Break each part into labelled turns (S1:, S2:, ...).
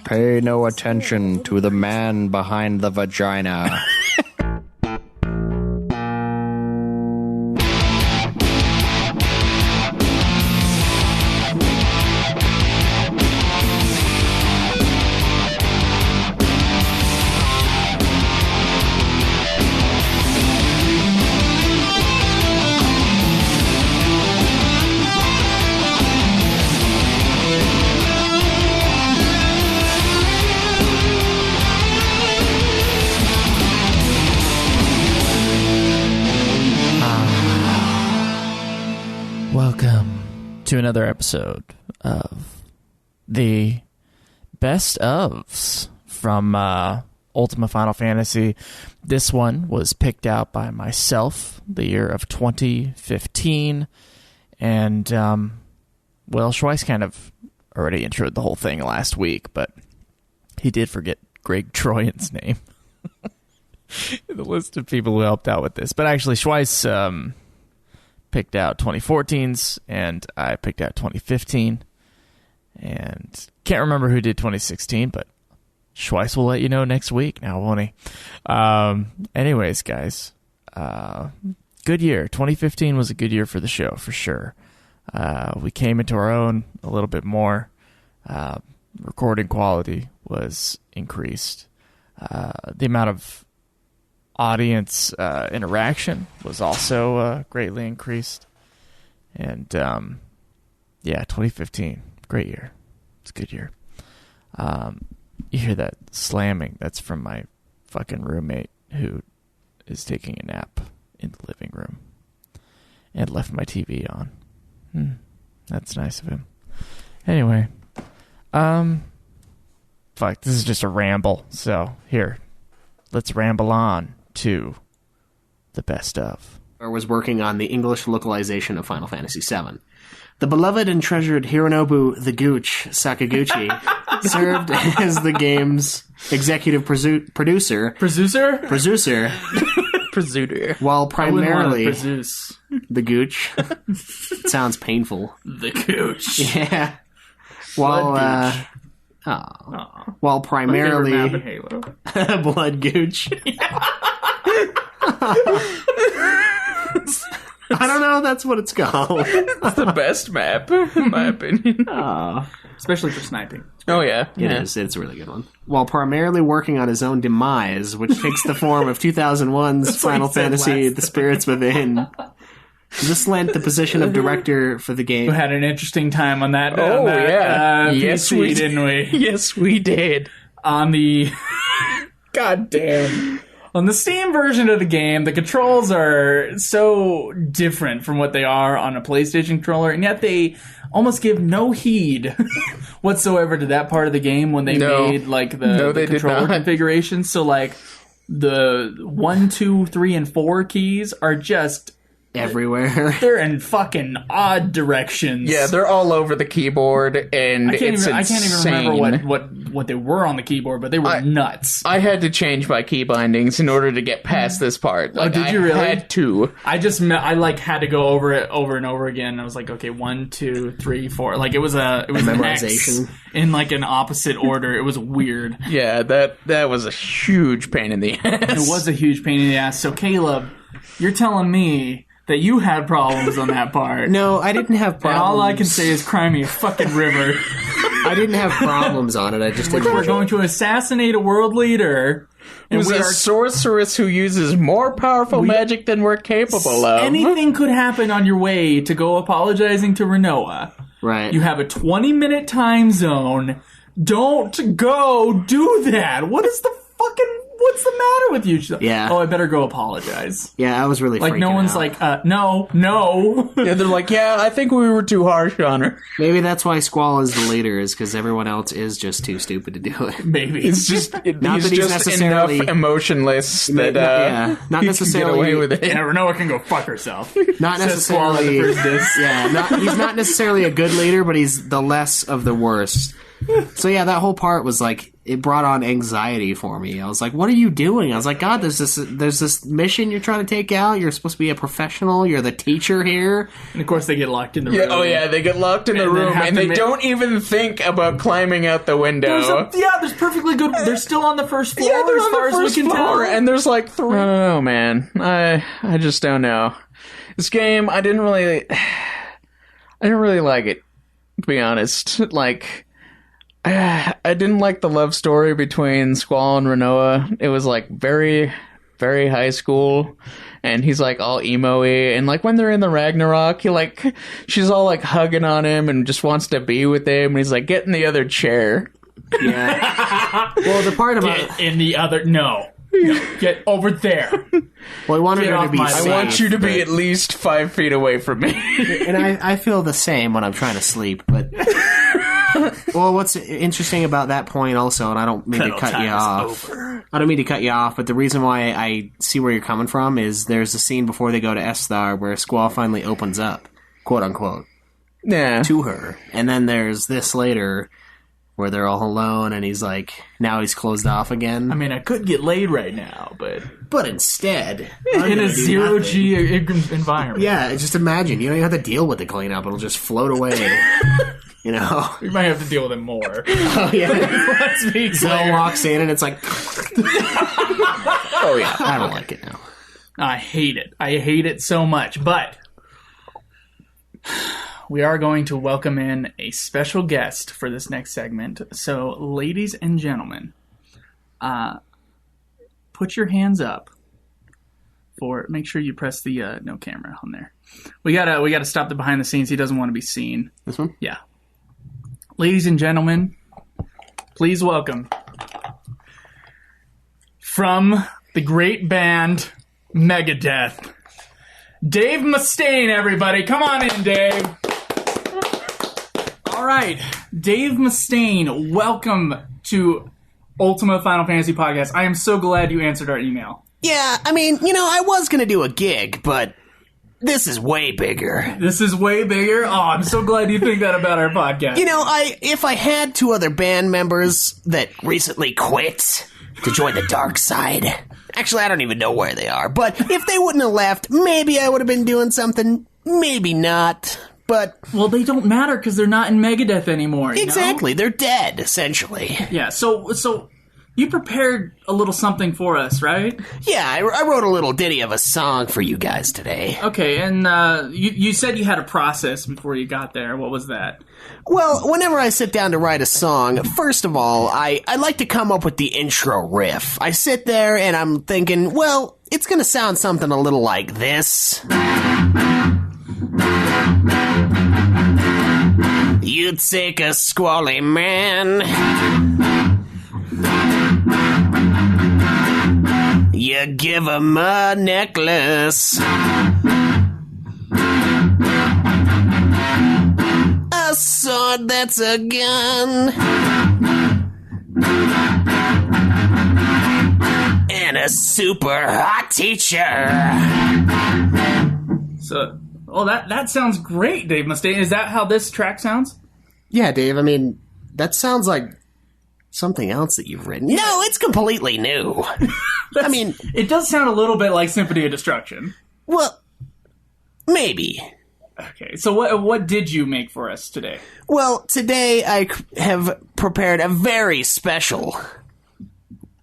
S1: Pay no attention to the man behind the vagina.
S2: Welcome to another episode of the Best Ofs from Ultima Final Fantasy. This one was picked out by myself, the year of 2015, and, well, Schweiss kind of already introed the whole thing last week, but he did forget Greg Troyan's name. The list of people who helped out with this. But actually, Schweiss picked out 2014's, and I picked out 2015. And can't remember who did 2016, but Schweiss will let you know next week now, won't he? Anyways, guys, good year. 2015 was a good year for the show, for sure. We came into our own a little bit more. Recording quality was increased. The amount of audience interaction was also greatly increased. And, yeah, 2015, great year. It's a good year. You hear that slamming? That's from my fucking roommate who is taking a nap in the living room and left my TV on. That's nice of him. Anyway, fuck, this is just a ramble. So, here, let's ramble on to the best of.
S3: Was working on the English localization of Final Fantasy VII. The beloved and treasured Hironobu the Gooch Sakaguchi served as the game's executive producer. While primarily the Gooch. It sounds painful.
S4: The Gooch.
S3: Yeah. While primarily
S4: Halo.
S3: Blood Gooch. I don't know, that's what it's called.
S4: It's the best map, in my opinion. Especially for sniping.
S2: Oh, yeah.
S3: It is. It's a really good one. While primarily working on his own demise, which takes the form of 2001's Final Fantasy The Spirits Within. This lent the position of director for the game.
S4: We had an interesting time on that.
S2: Yes,
S4: PC,
S2: we
S4: didn't we?
S2: Yes, we did.
S4: On the... God damn. On the Steam version of the game, the controls are so different from what they are on a PlayStation controller, and yet they almost give no heed whatsoever to that part of the game when they made like the controller configuration. So like the 1, 2, 3, and 4 keys are just
S3: everywhere.
S4: They're in fucking odd directions.
S2: Yeah, they're all over the keyboard, and I can't
S4: even remember what they were on the keyboard, but they were nuts.
S2: I had to change my key bindings in order to get past this part. Like,
S4: did you really?
S2: I had to.
S4: I had to go over it over and over again. I was like, okay, 1, 2, 3, 4. Like it was
S3: memorization
S4: X in like an opposite order. It was weird.
S2: Yeah, that was a huge pain in the ass.
S4: It was a huge pain in the ass. So Caleb, you're telling me that you had problems on that part.
S3: No, I didn't have problems.
S4: And all I can say is cry me a fucking river.
S3: I didn't have problems on it. I just didn't.
S4: We're going to assassinate a world leader.
S2: And we are a sorceress who uses more powerful magic than we're capable of.
S4: Anything could happen on your way to go apologizing to Renoa.
S3: Right.
S4: You have a 20-minute time zone. Don't go do that. What's the matter with you?
S3: Yeah.
S4: Oh, I better go apologize.
S3: Yeah, I was really
S4: like, no one's
S3: out.
S4: like, no.
S2: Yeah, they're like, yeah, I think we were too harsh on her.
S3: Maybe that's why Squall is the leader, is because everyone else is just too stupid to do it.
S4: Maybe.
S2: It's just,
S3: not
S2: he's
S3: that he's
S2: just
S3: necessarily
S2: enough emotionless that
S3: not necessarily
S2: can get away with it.
S4: Yeah, Renoa can go fuck herself.
S3: Not necessarily.
S4: Yeah,
S3: he's not necessarily a good leader, but he's the less of the worst. So yeah, that whole part was like, it brought on anxiety for me. I was like, what are you doing? I was like, God, there's this mission you're trying to take out. You're supposed to be a professional. You're the teacher here.
S4: And of course they get locked in the room.
S5: Yeah, oh yeah, they get locked in the room, and they don't even think about climbing out the window.
S4: There's perfectly good. They're still on the first floor,
S5: Yeah, they're
S4: as
S5: on
S4: far
S5: the
S4: as we
S5: first
S4: can
S5: floor,
S4: tell.
S5: and there's like 3. I don't know, man. I just don't know. This game, I didn't really like it, to be honest. Like, I didn't like the love story between Squall and Renoa. It was like very, very high school, and he's like all emo-y, and like when they're in the Ragnarok, she's all like hugging on him and just wants to be with him, and he's like, get in the other chair.
S3: Yeah. Well, the part about
S4: Get in the other. No. Get over there.
S3: well, I wanted
S4: Get
S3: her to
S4: off
S3: be
S4: my
S3: safe.
S5: I want you to be at least 5 feet away from me.
S3: And I feel the same when I'm trying to sleep, but well, what's interesting about that point also, and I don't mean to cut you off. I don't mean to cut you off, but the reason why I see where you're coming from is there's a scene before they go to Esthar where Squall finally opens up, quote unquote,
S5: Yeah.
S3: to her, and then there's this later where they're all alone, and he's like, now he's closed off again.
S4: I mean, I could get laid right now, but
S3: instead, I'm
S4: in
S3: gonna
S4: a
S3: do
S4: zero-G
S3: nothing.
S4: environment.
S3: Yeah, just imagine. You don't even have to deal with the cleanup. It'll just float away. You know?
S4: We might have to deal with it more.
S3: Oh, yeah.
S4: Let's be
S3: Zell
S4: clear.
S3: walks in and it's like...
S5: Oh yeah.
S3: I don't like it now.
S4: I hate it. I hate it so much. But we are going to welcome in a special guest for this next segment. So, ladies and gentlemen, put your hands up for. Make sure you press the no camera on there. We gotta stop the behind the scenes. He doesn't want to be seen.
S3: This one?
S4: Yeah. Ladies and gentlemen, please welcome from the great band Megadeth, Dave Mustaine, everybody. Come on in, Dave. All right. Dave Mustaine, welcome to Ultima Final Fantasy Podcast. I am so glad you answered our email.
S3: Yeah, I mean, I was going to do a gig, but this is way bigger.
S4: This is way bigger. Oh, I'm so glad you think that about our podcast.
S3: If I had 2 other band members that recently quit to join the dark side, actually, I don't even know where they are, but if they wouldn't have left, maybe I would have been doing something, maybe not, but...
S4: Well, they don't matter because they're not in Megadeth anymore. You
S3: Exactly, they're dead, essentially.
S4: know? Yeah, so you prepared a little something for us, right?
S3: Yeah, I wrote a little ditty of a song for you guys today.
S4: Okay, and you said you had a process before you got there. What was that?
S3: Well, whenever I sit down to write a song, first of all, I like to come up with the intro riff. I sit there and I'm thinking, well, it's gonna sound something a little like this. You take a squally man, you give him a necklace, a sword that's a gun, and a super hot teacher.
S4: So, that sounds great, Dave Mustaine. Is that how this track sounds?
S3: Yeah, Dave, I mean, that sounds like something else that you've written. No, it's completely new. I mean...
S4: It does sound a little bit like Symphony of Destruction.
S3: Well, maybe.
S4: Okay, so what did you make for us today?
S3: Well, today I have prepared a very special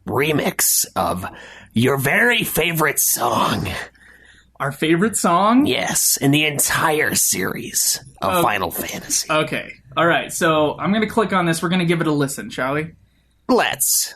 S3: remix of your very favorite song.
S4: Our favorite song?
S3: Yes, in the entire series of Final Fantasy.
S4: Okay, alright, so I'm going to click on this. We're going to give it a listen, shall we?
S3: Let's.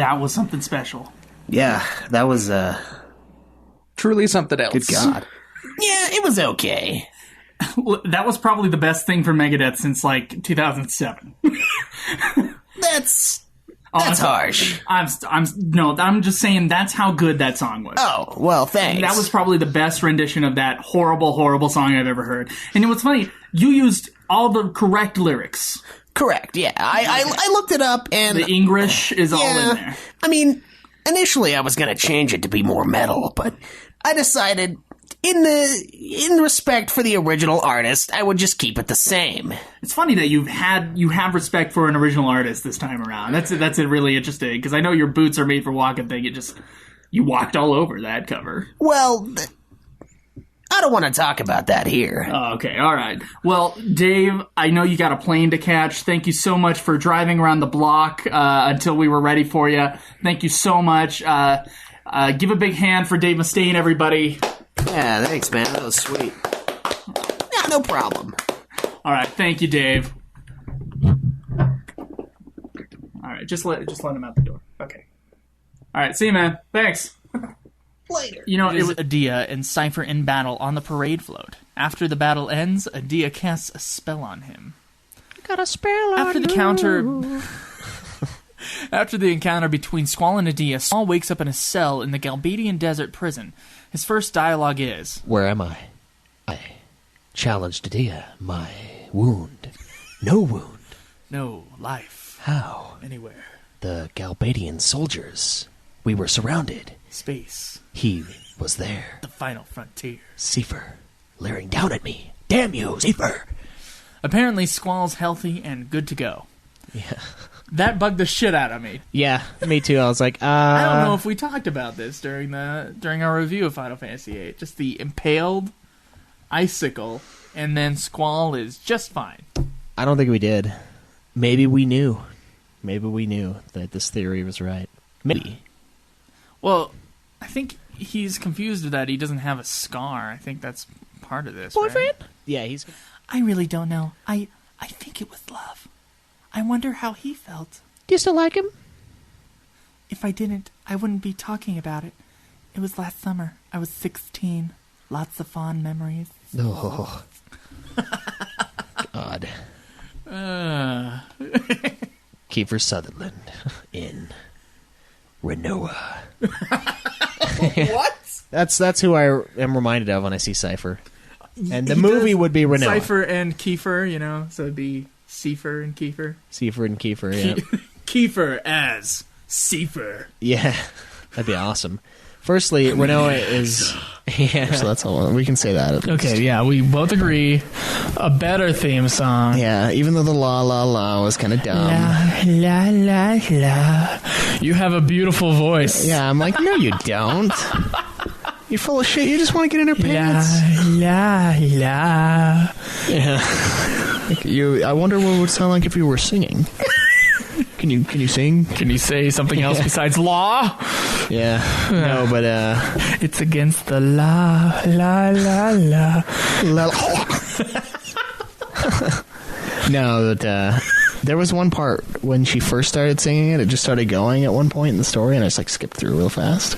S4: That was something special.
S3: Yeah, that was,
S5: Truly something else.
S3: good God. Yeah, it was okay.
S4: That was probably the best thing for Megadeth since, like, 2007.
S3: That's
S4: Honestly,
S3: harsh.
S4: I'm just saying that's how good that song was.
S3: Oh, well, thanks.
S4: That was probably the best rendition of that horrible, horrible song I've ever heard. And what's funny, you used all the correct lyrics.
S3: correct, yeah. I looked it up, and...
S4: The English is all in there.
S3: I mean, initially I was going to change it to be more metal, but I decided... In respect for the original artist, I would just keep it the same.
S4: It's funny that you have respect for an original artist this time around. That's really interesting, because I know your boots are made for walking thing. You walked all over that cover.
S3: Well, I don't want to talk about that here.
S4: Oh, okay, all right. Well, Dave, I know you got a plane to catch. Thank you so much for driving around the block until we were ready for you. Thank you so much. Give a big hand for Dave Mustaine, everybody.
S3: Yeah, thanks, man. That was sweet. Yeah, no problem.
S4: All right, thank you, Dave. All right, just let him out the door. Okay. All right, see you, man. Thanks.
S3: Later.
S4: You know, it was Adia and Cypher in battle on the parade float. After the battle ends, Adia casts a spell on him.
S2: Got a spell on
S4: After the counter... After the encounter between Squall and Adia, Squall wakes up in a cell in the Galbadian desert prison. His first dialogue is,
S6: Where am I? I challenged Adia. My wound. No wound.
S4: no life
S6: How?
S4: anywhere.
S6: The Galbadian soldiers. We were surrounded.
S4: Space.
S6: He was there.
S4: The final frontier.
S6: Seifer, leering down at me. Damn you, Seifer!
S4: Apparently, Squall's healthy and good to go.
S6: Yeah.
S4: That bugged the shit out of me.
S2: Yeah, me too. I was like,
S4: I don't know if we talked about this during our review of Final Fantasy VIII. Just the impaled icicle, and then Squall is just fine.
S2: I don't think we did. Maybe we knew. Maybe we knew that this theory was right. Maybe.
S4: Well, I think he's confused that he doesn't have a scar. I think that's part of this.
S2: Boyfriend?
S4: Right?
S2: Yeah, he's...
S4: I really don't know. I think it was love. I wonder how he felt.
S2: Do you still like him?
S4: If I didn't, I wouldn't be talking about it. It was last summer. I was 16. Lots of fond memories.
S6: Oh. God. Kiefer Sutherland in Renoa.
S4: What?
S2: That's who I am reminded of when I see Cypher. And the movie would be Renoa.
S4: Cypher and Kiefer, you know, so it'd be Seifer and Kiefer.
S2: Seifer and Kiefer, yeah.
S4: Kiefer as Seifer.
S2: Yeah, that'd be awesome. Firstly, Renoa is... Yeah.
S6: So that's all. We can say that.
S4: Okay, yeah, we both agree. A better theme song.
S6: Yeah, even though the la la la was kind of dumb.
S4: La, la, la, la. You have a beautiful voice.
S6: Yeah, I'm like, no, you don't. You're full of shit. You just want to get in her pants.
S4: La, la.
S6: Yeah. I wonder what it would sound like if you were singing. Can you sing?
S4: Can you say something else besides law?
S2: Yeah. No, but
S4: It's against the la, la, la, la.
S2: no, but there was one part when she first started singing it. It just started going at one point in the story, and I just like skipped through real fast.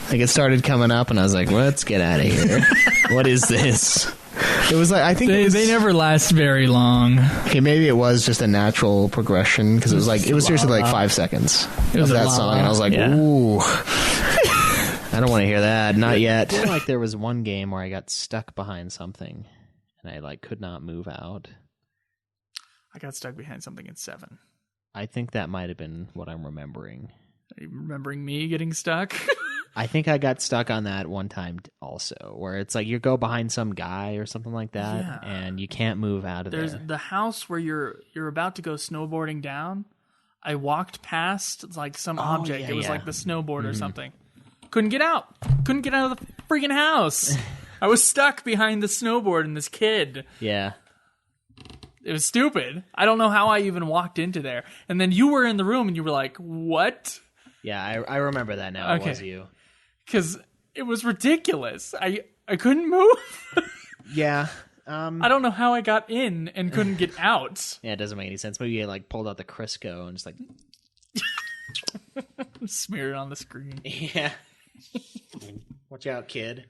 S2: Like it started coming up, and I was like, "Let's get out of here. What is this?" It was like I think
S4: They never last very long.
S2: Okay, maybe it was just a natural progression because it was seriously like 5 seconds of that song, and I was like, "Ooh, I don't want to hear that, not yet." I feel like there was one game where I got stuck behind something, and I like could not move out.
S4: I got stuck behind something in 7.
S2: I think that might have been what I'm remembering.
S4: Are you remembering me getting stuck?
S2: I think I got stuck on that one time also, where it's like you go behind some guy or something like that,
S4: Yeah.
S2: and you can't move out of
S4: There's
S2: there.
S4: the house where you're about to go snowboarding down. I walked past like some object.
S2: yeah,
S4: It was
S2: yeah.
S4: like the snowboard or something. Couldn't get out. Couldn't get out of the freaking house. I was stuck behind the snowboard and this kid.
S2: Yeah.
S4: It was stupid. I don't know how I even walked into there. And then you were in the room and you were like, "What?"
S2: Yeah, I remember that now.
S4: Okay.
S2: It was you.
S4: Because it was ridiculous. I couldn't move.
S2: Yeah.
S4: I don't know how I got in and couldn't get out.
S2: Yeah, it doesn't make any sense. Maybe you like pulled out the Crisco and just like Smear it on the screen.
S3: Yeah. Watch out, kid.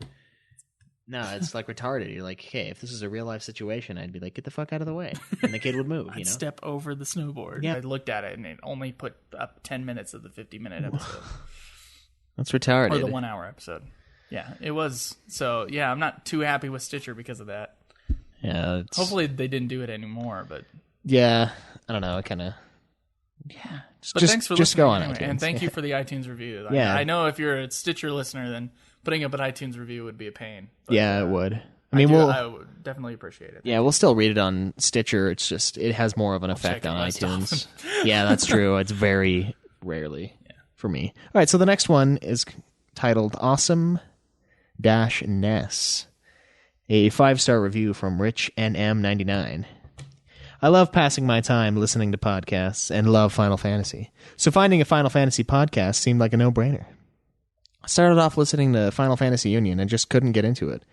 S3: No, it's like retarded. You're like, hey, if this is a real life situation, I'd be like, get the fuck out of the way, and the kid would move.
S2: I'd step over the snowboard.
S3: Yeah.
S2: I looked at it and it only put up 10 minutes of the 50-minute episode.
S3: That's retarded.
S2: Or the 1 hour episode. Yeah, it was. So, yeah, I'm not too happy with Stitcher because of that.
S3: Yeah.
S2: Hopefully they didn't do it anymore, but...
S3: Yeah, I don't know. It kind of... Yeah.
S2: But thanks for listening.
S3: Go on
S2: anyway,
S3: iTunes.
S2: and thank you for the iTunes review.
S3: Yeah.
S2: I know if you're a Stitcher listener, then putting up an iTunes review would be a pain. But,
S3: Yeah, it would. I mean,
S2: I would definitely appreciate it.
S3: Yeah, we'll still read it on Stitcher. It's just it has more of an effect
S2: check it
S3: on
S2: less
S3: iTunes. Yeah, that's true. It's very rarely for me. All right, so the next one is titled Awesome Ness, a 5-star review from Rich NM99. I love passing my time listening to podcasts and love Final Fantasy. So finding a Final Fantasy podcast seemed like a no-brainer. I started off listening to Final Fantasy Union and just couldn't get into it.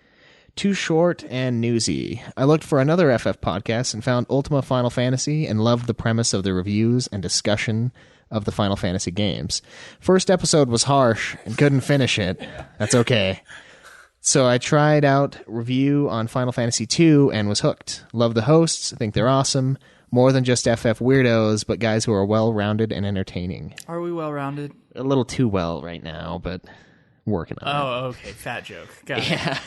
S3: Too short and newsy. I looked for another FF podcast and found Ultima Final Fantasy and loved the premise of the reviews and discussion of the Final Fantasy games. First episode was harsh and couldn't finish it. That's okay. So I tried out review on Final Fantasy II and was hooked. Love the hosts. I think they're awesome. More than just FF weirdos, but guys who are well-rounded and entertaining.
S2: Are we well-rounded?
S3: A little too well right now, but working on it.
S2: Oh, okay. Fat joke. Got it.
S3: Yeah.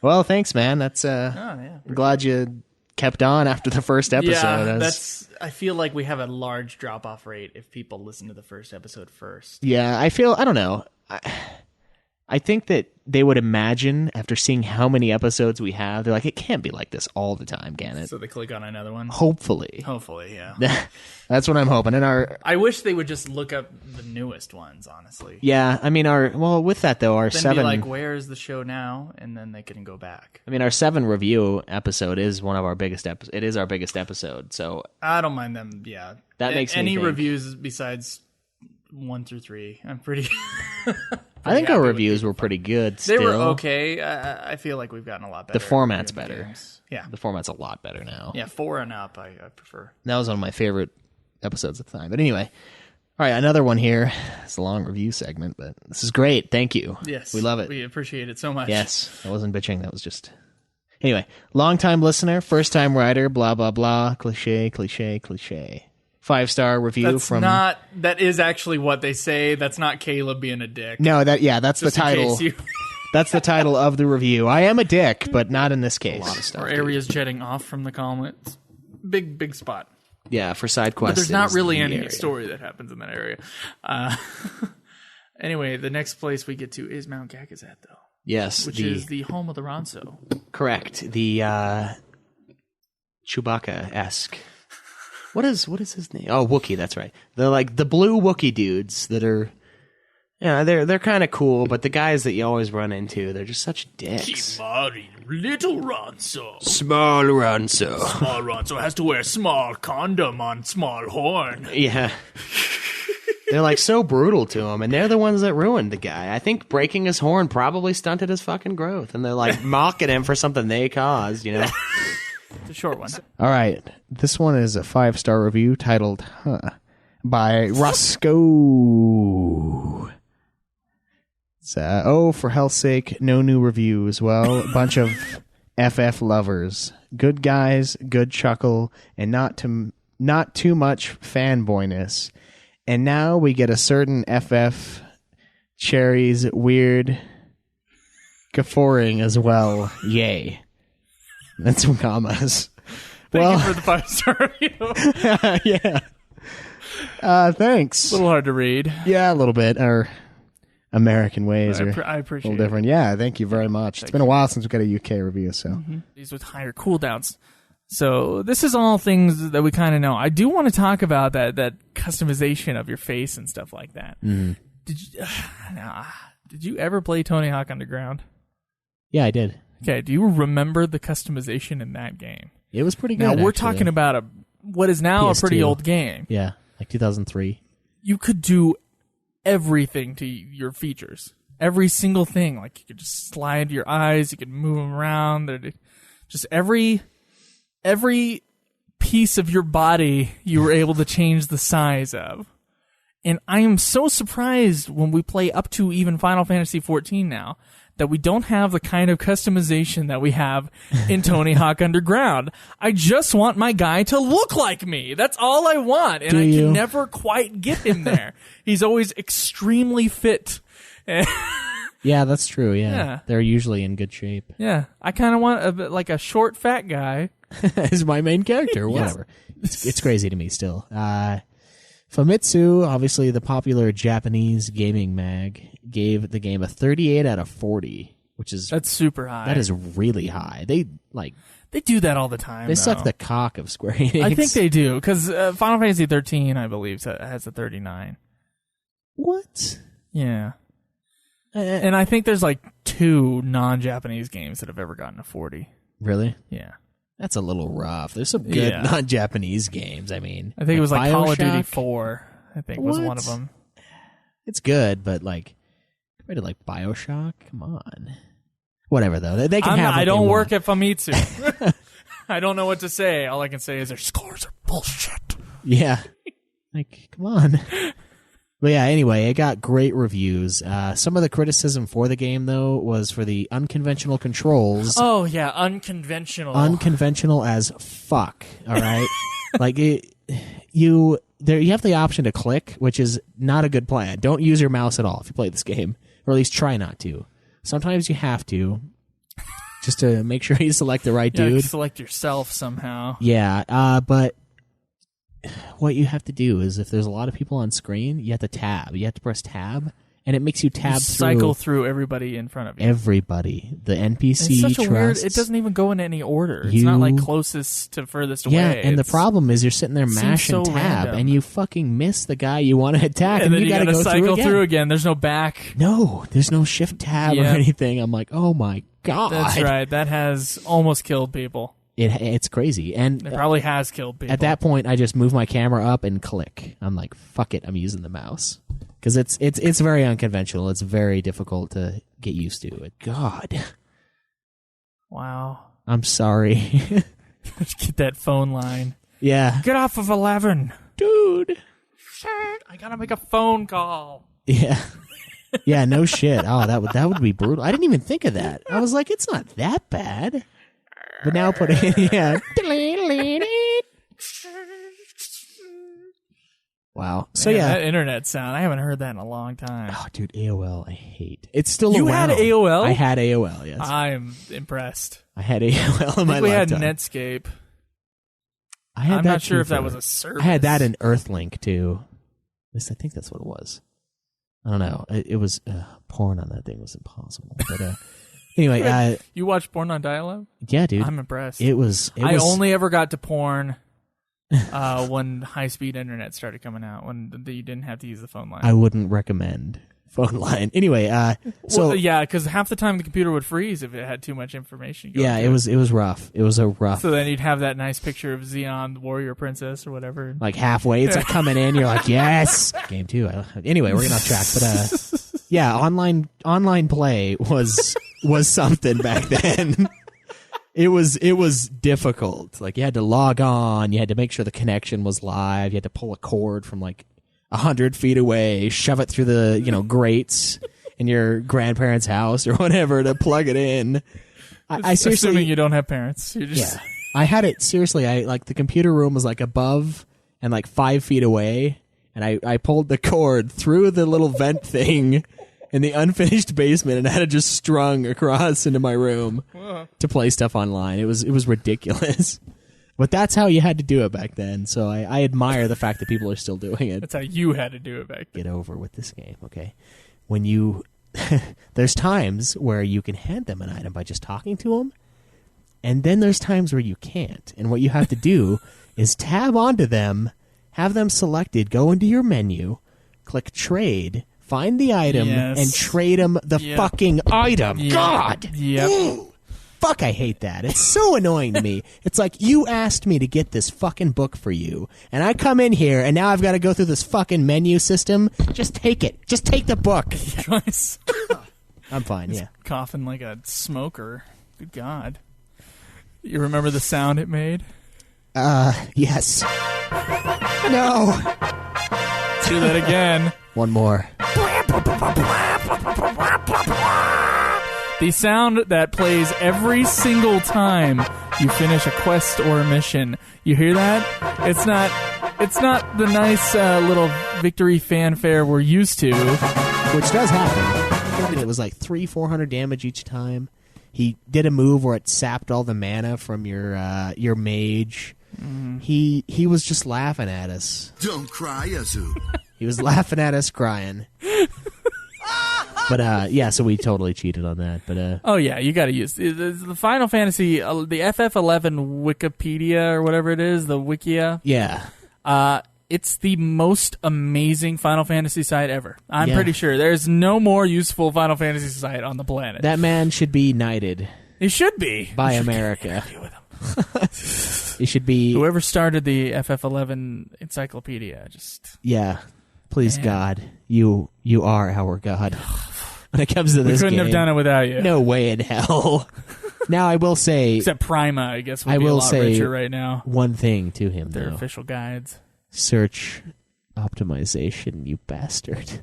S3: Well, thanks, man. That's
S2: yeah.
S3: I'm glad you kept on after the first episode.
S2: Yeah, I feel like we have a large drop-off rate if people listen to the first episode first.
S3: Yeah, I don't know. I think that they would imagine, after seeing how many episodes we have, they're like, it can't be like this all the time, can it?
S2: So they click on another one?
S3: Hopefully.
S2: Hopefully, yeah.
S3: That's what I'm hoping. And
S2: I wish they would just look up the newest ones, honestly.
S3: yeah, I mean, with that though, our
S2: Then
S3: 7...
S2: be like, where is the show now? And then they can go back.
S3: I mean, our 7 review episode is one of our biggest episodes. It is our biggest episode, so...
S2: I don't mind them, yeah.
S3: That makes me
S2: Any
S3: think.
S2: reviews besides 1 through 3, I'm pretty...
S3: I think our
S2: happy with
S3: reviews were pretty good still.
S2: They were okay. I feel like we've gotten a lot better.
S3: The format's
S2: reviewing
S3: better.
S2: games. Yeah.
S3: The format's a lot better now.
S2: Yeah, 4 and up, I prefer.
S3: That was one of my favorite episodes at the time. But anyway, all right, another one here. It's a long review segment, but this is great. Thank you.
S2: Yes.
S3: We love it.
S2: We appreciate it so much.
S3: Yes. I wasn't bitching. That was just... Anyway, long-time listener, first-time writer, blah, blah, blah, cliche, cliche, cliche. 5-star review from...
S2: That is actually what they say. That's not Caleb being a dick.
S3: No, that's the
S2: Just in
S3: title.
S2: case you-
S3: That's the title of the review. I am a dick, but not in this case. A lot of stuff.
S2: Or areas jetting off from the comments. Big spot.
S3: Yeah, for side quests.
S2: But there's not really
S3: the
S2: any
S3: area.
S2: story that happens in that area. Anyway, the next place we get to is Mount Gagazet, though.
S3: Yes.
S2: Which is the home of the Ronso.
S3: Correct. The Chewbacca-esque. What is his name? Oh, Wookiee, that's right. They're like the blue Wookiee dudes that are... Yeah, they're kind of cool, but the guys that you always run into, they're just such dicks.
S2: Kimari, little Ronso.
S3: Small Ronso.
S2: Small Ronso has to wear small condom on small horn.
S3: Yeah. They're like so brutal to him, and they're the ones that ruined the guy. I think breaking his horn probably stunted his fucking growth, and they're like mocking him for something they caused, you know?
S2: It's a short one.
S3: All right. This one is a 5-star review titled, by Roscoe. It's, for hell's sake, no new reviews. Well, a bunch of FF lovers. Good guys, good chuckle, and not too much fanboyness. And now we get a certain FF Cherry's weird guffawing as well. Yay. That's some commas.
S2: Thank you for the 5-star review.
S3: Yeah. Thanks.
S2: A little hard to read.
S3: Yeah, a little bit. Our American ways are
S2: I
S3: a
S2: appreciate
S3: little different. Yeah, thank you very much. It's been a while since we got a UK review, so.
S2: These with higher cooldowns. So this is all things that we kind of know. I do want to talk about that customization of your face and stuff like that.
S3: Mm.
S2: Did you ever play Tony Hawk Underground?
S3: Yeah, I did.
S2: Okay, do you remember the customization in that game?
S3: It was pretty good.
S2: Now, we're
S3: actually.
S2: talking about what is now
S3: PS2.
S2: a pretty old game.
S3: Yeah, like 2003.
S2: You could do everything to your features. Every single thing. Like, you could just slide your eyes, you could move them around. Just every piece of your body you were able to change the size of.
S4: And I am so surprised when we play up to even Final Fantasy XIV now that we don't have the kind of customization that we have in Tony Hawk Underground. I just want my guy to look like me. That's all I want. And I can never quite get him there. He's always extremely fit.
S7: Yeah, that's true. Yeah. They're usually in good shape.
S4: Yeah. I kind of want a short, fat guy.
S7: As my main character. Whatever. It's crazy to me still. Famitsu, obviously the popular Japanese gaming mag, gave the game a 38 out of 40, that's
S4: super high.
S7: That is really high. They
S4: do that all the time.
S7: They suck the cock of Square Enix.
S4: I think they do, because Final Fantasy 13, I believe, has a 39.
S7: What?
S4: Yeah. And I think there's 2 non-Japanese games that have ever gotten a 40.
S7: Really?
S4: Yeah.
S7: That's a little rough. There's some good non-Japanese games. I mean,
S4: I think it was Call of Duty
S7: BioShock?
S4: 4. I think was one of them.
S7: It's good, but compared to BioShock, come on. Whatever though, they can have.
S4: I don't work at Famitsu. I don't know what to say. All I can say is their scores are bullshit.
S7: Yeah, come on. But yeah, anyway, it got great reviews. Some of the criticism for the game, though, was for the unconventional controls.
S4: Oh, yeah, unconventional.
S7: Unconventional as fuck, all right? You have the option to click, which is not a good plan. Don't use your mouse at all if you play this game, or at least try not to. Sometimes you have to, just to make sure you select the right dude.
S4: Select yourself somehow.
S7: Yeah, but what you have to do is if there's a lot of people on screen, you have to tab. You have to press tab, and it makes you tab
S4: cycle through everybody in front of you.
S7: Everybody. The NPC
S4: it's such
S7: trusts.
S4: A weird, it doesn't even go in any order. It's not closest to furthest away.
S7: Yeah, and the problem is you're sitting there mashing tab,
S4: random.
S7: and you fucking miss the guy you want to attack, and
S4: then
S7: you got to go
S4: cycle through again. There's no back.
S7: No, there's no shift tab or anything. I'm like, oh my god.
S4: That's right. That has almost killed people.
S7: It's crazy, and
S4: it probably has killed people.
S7: At that point, I just move my camera up and click. I'm like, fuck it, I'm using the mouse because it's very unconventional. It's very difficult to get used to it. God,
S4: wow.
S7: I'm sorry.
S4: Get that phone line.
S7: Yeah,
S4: get off of 11,
S7: dude.
S4: Shit, I gotta make a phone call.
S7: Yeah, yeah, no shit. Oh, that would be brutal. I didn't even think of that. I was like, it's not that bad. But now put it, yeah. Wow. So
S4: man, that internet sound, I haven't heard that in a long time.
S7: Oh, dude, AOL, I hate. It's still
S4: you
S7: around.
S4: had AOL?
S7: I had AOL, yes.
S4: I'm impressed.
S7: I had AOL in my
S4: we
S7: lifetime.
S4: had Netscape.
S7: I'm
S4: not sure if that was a service.
S7: I had that in Earthlink, too. At least I think that's what it was. I don't know. It was, porn on that thing was impossible. But, anyway,
S4: you watched porn on dial-up?
S7: Yeah, dude.
S4: I'm impressed.
S7: It was.
S4: I only ever got to porn when high-speed internet started coming out, when you didn't have to use the phone line.
S7: I wouldn't recommend phone line. Anyway, so
S4: yeah, because half the time the computer would freeze if it had too much information.
S7: Yeah, it was rough. It was a rough.
S4: So then you'd have that nice picture of Xeon, the warrior princess, or whatever.
S7: Like halfway, it's like coming in. You're like, yes, game 2. Anyway, we're getting off track, but yeah, online play was something back then. It was difficult. Like you had to log on, you had to make sure the connection was live, you had to pull a cord from 100 feet away, shove it through the grates in your grandparents' house or whatever to plug it in. I seriously,
S4: assuming you don't have parents, you just
S7: yeah. I had it seriously. The computer room was above and 5 feet away, and I pulled the cord through the little vent thing in the unfinished basement and had it just strung across into my room to play stuff online. It was ridiculous. But that's how you had to do it back then, so I admire the fact that people are still doing it.
S4: That's how you had to do it back then.
S7: Get over with this game, okay? When you... there's times where you can hand them an item by just talking to them, and then there's times where you can't. And what you have to do is tab onto them, have them selected, go into your menu, click trade, find the item, and trade them the fucking item.
S4: Yep.
S7: God!
S4: Yep.
S7: Ooh. Fuck, I hate that. It's so annoying to me. It's like, you asked me to get this fucking book for you, and I come in here, and now I've got to go through this fucking menu system. Just take it. Just take the book. I'm fine, yeah.
S4: Coughing like a smoker. Good God. You remember the sound it made?
S7: Yes. No.
S2: do that again.
S7: One more.
S2: The sound that plays every single time you finish a quest or a mission. You hear that? It's not the nice little victory fanfare we're used to.
S7: Which does happen. It was like 300-400 damage each time. He did a move where it sapped all the mana from your mage. He was just laughing at us.
S8: Don't cry, Yazoo.
S7: He was laughing at us crying. But yeah, so we totally cheated on that. But
S2: oh yeah, you got to use the Final Fantasy, the FF11 Wikipedia or whatever it is, the Wikia.
S7: yeah,
S2: It's the most amazing Final Fantasy site ever. I'm pretty sure there's no more useful Final Fantasy site on the planet.
S7: that man should be knighted
S2: It should be
S7: by America. He should be.
S2: Whoever started the FF11 encyclopedia, just
S7: Please,
S2: Man.
S7: God, you are our God. When it comes to
S2: we
S7: this
S2: couldn't have
S7: game,
S2: done it without you.
S7: no way in hell. Now I will say
S2: Except Prima, I guess, would
S7: I
S2: be a
S7: will
S2: lot
S7: say
S2: richer right now.
S7: one thing to him,
S2: Their
S7: though.
S2: official guides.
S7: Search optimization, you bastard.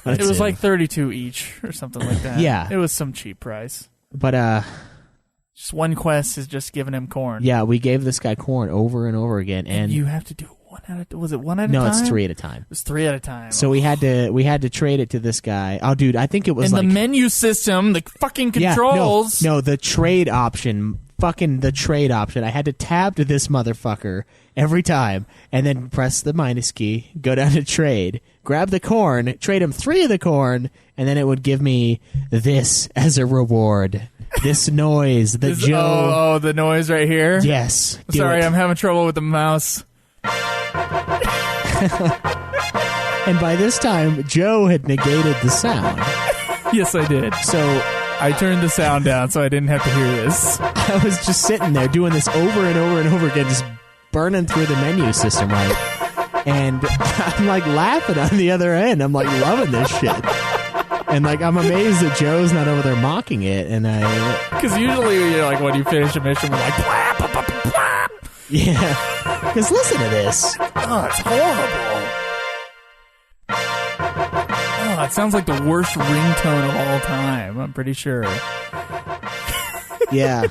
S2: It was like 32 each or something like that.
S7: Yeah.
S2: It was some cheap price.
S7: But
S2: Just one quest is just giving him corn.
S7: yeah, we gave this guy corn over and over again, and
S2: you have to do one at a... Was it one at a
S7: no,
S2: time?
S7: it's 3 at a time.
S2: It was 3 at a time.
S7: So we had to trade it to this guy. Oh, dude, I think it was
S2: and
S7: like
S2: the menu system, the fucking controls...
S7: No, the trade option. Fucking the trade option. I had to tab to this motherfucker every time, and then press the minus key, go down to trade, grab the corn, trade him 3 of the corn, and then it would give me this as a reward. This noise, the Joe.
S2: Oh, the noise right here?
S7: Yes. do
S2: Sorry,
S7: it.
S2: I'm having trouble with the mouse.
S7: And by this time, Joe had negated the sound.
S2: Yes, I did.
S7: So
S2: I turned the sound down so I didn't have to hear this.
S7: I was just sitting there doing this over and over and over again, just burning through the menu system, right? And I'm like laughing on the other end. I'm like loving this shit. And like I'm amazed that Joe's not over there mocking it. And
S2: Because usually, like, when you finish a mission, we're like, "Blah, blah, blah, blah, blah."
S7: yeah. Because listen to this.
S2: Oh, it's horrible. Oh, it sounds like the worst ringtone of all time. I'm pretty sure.
S7: Yeah.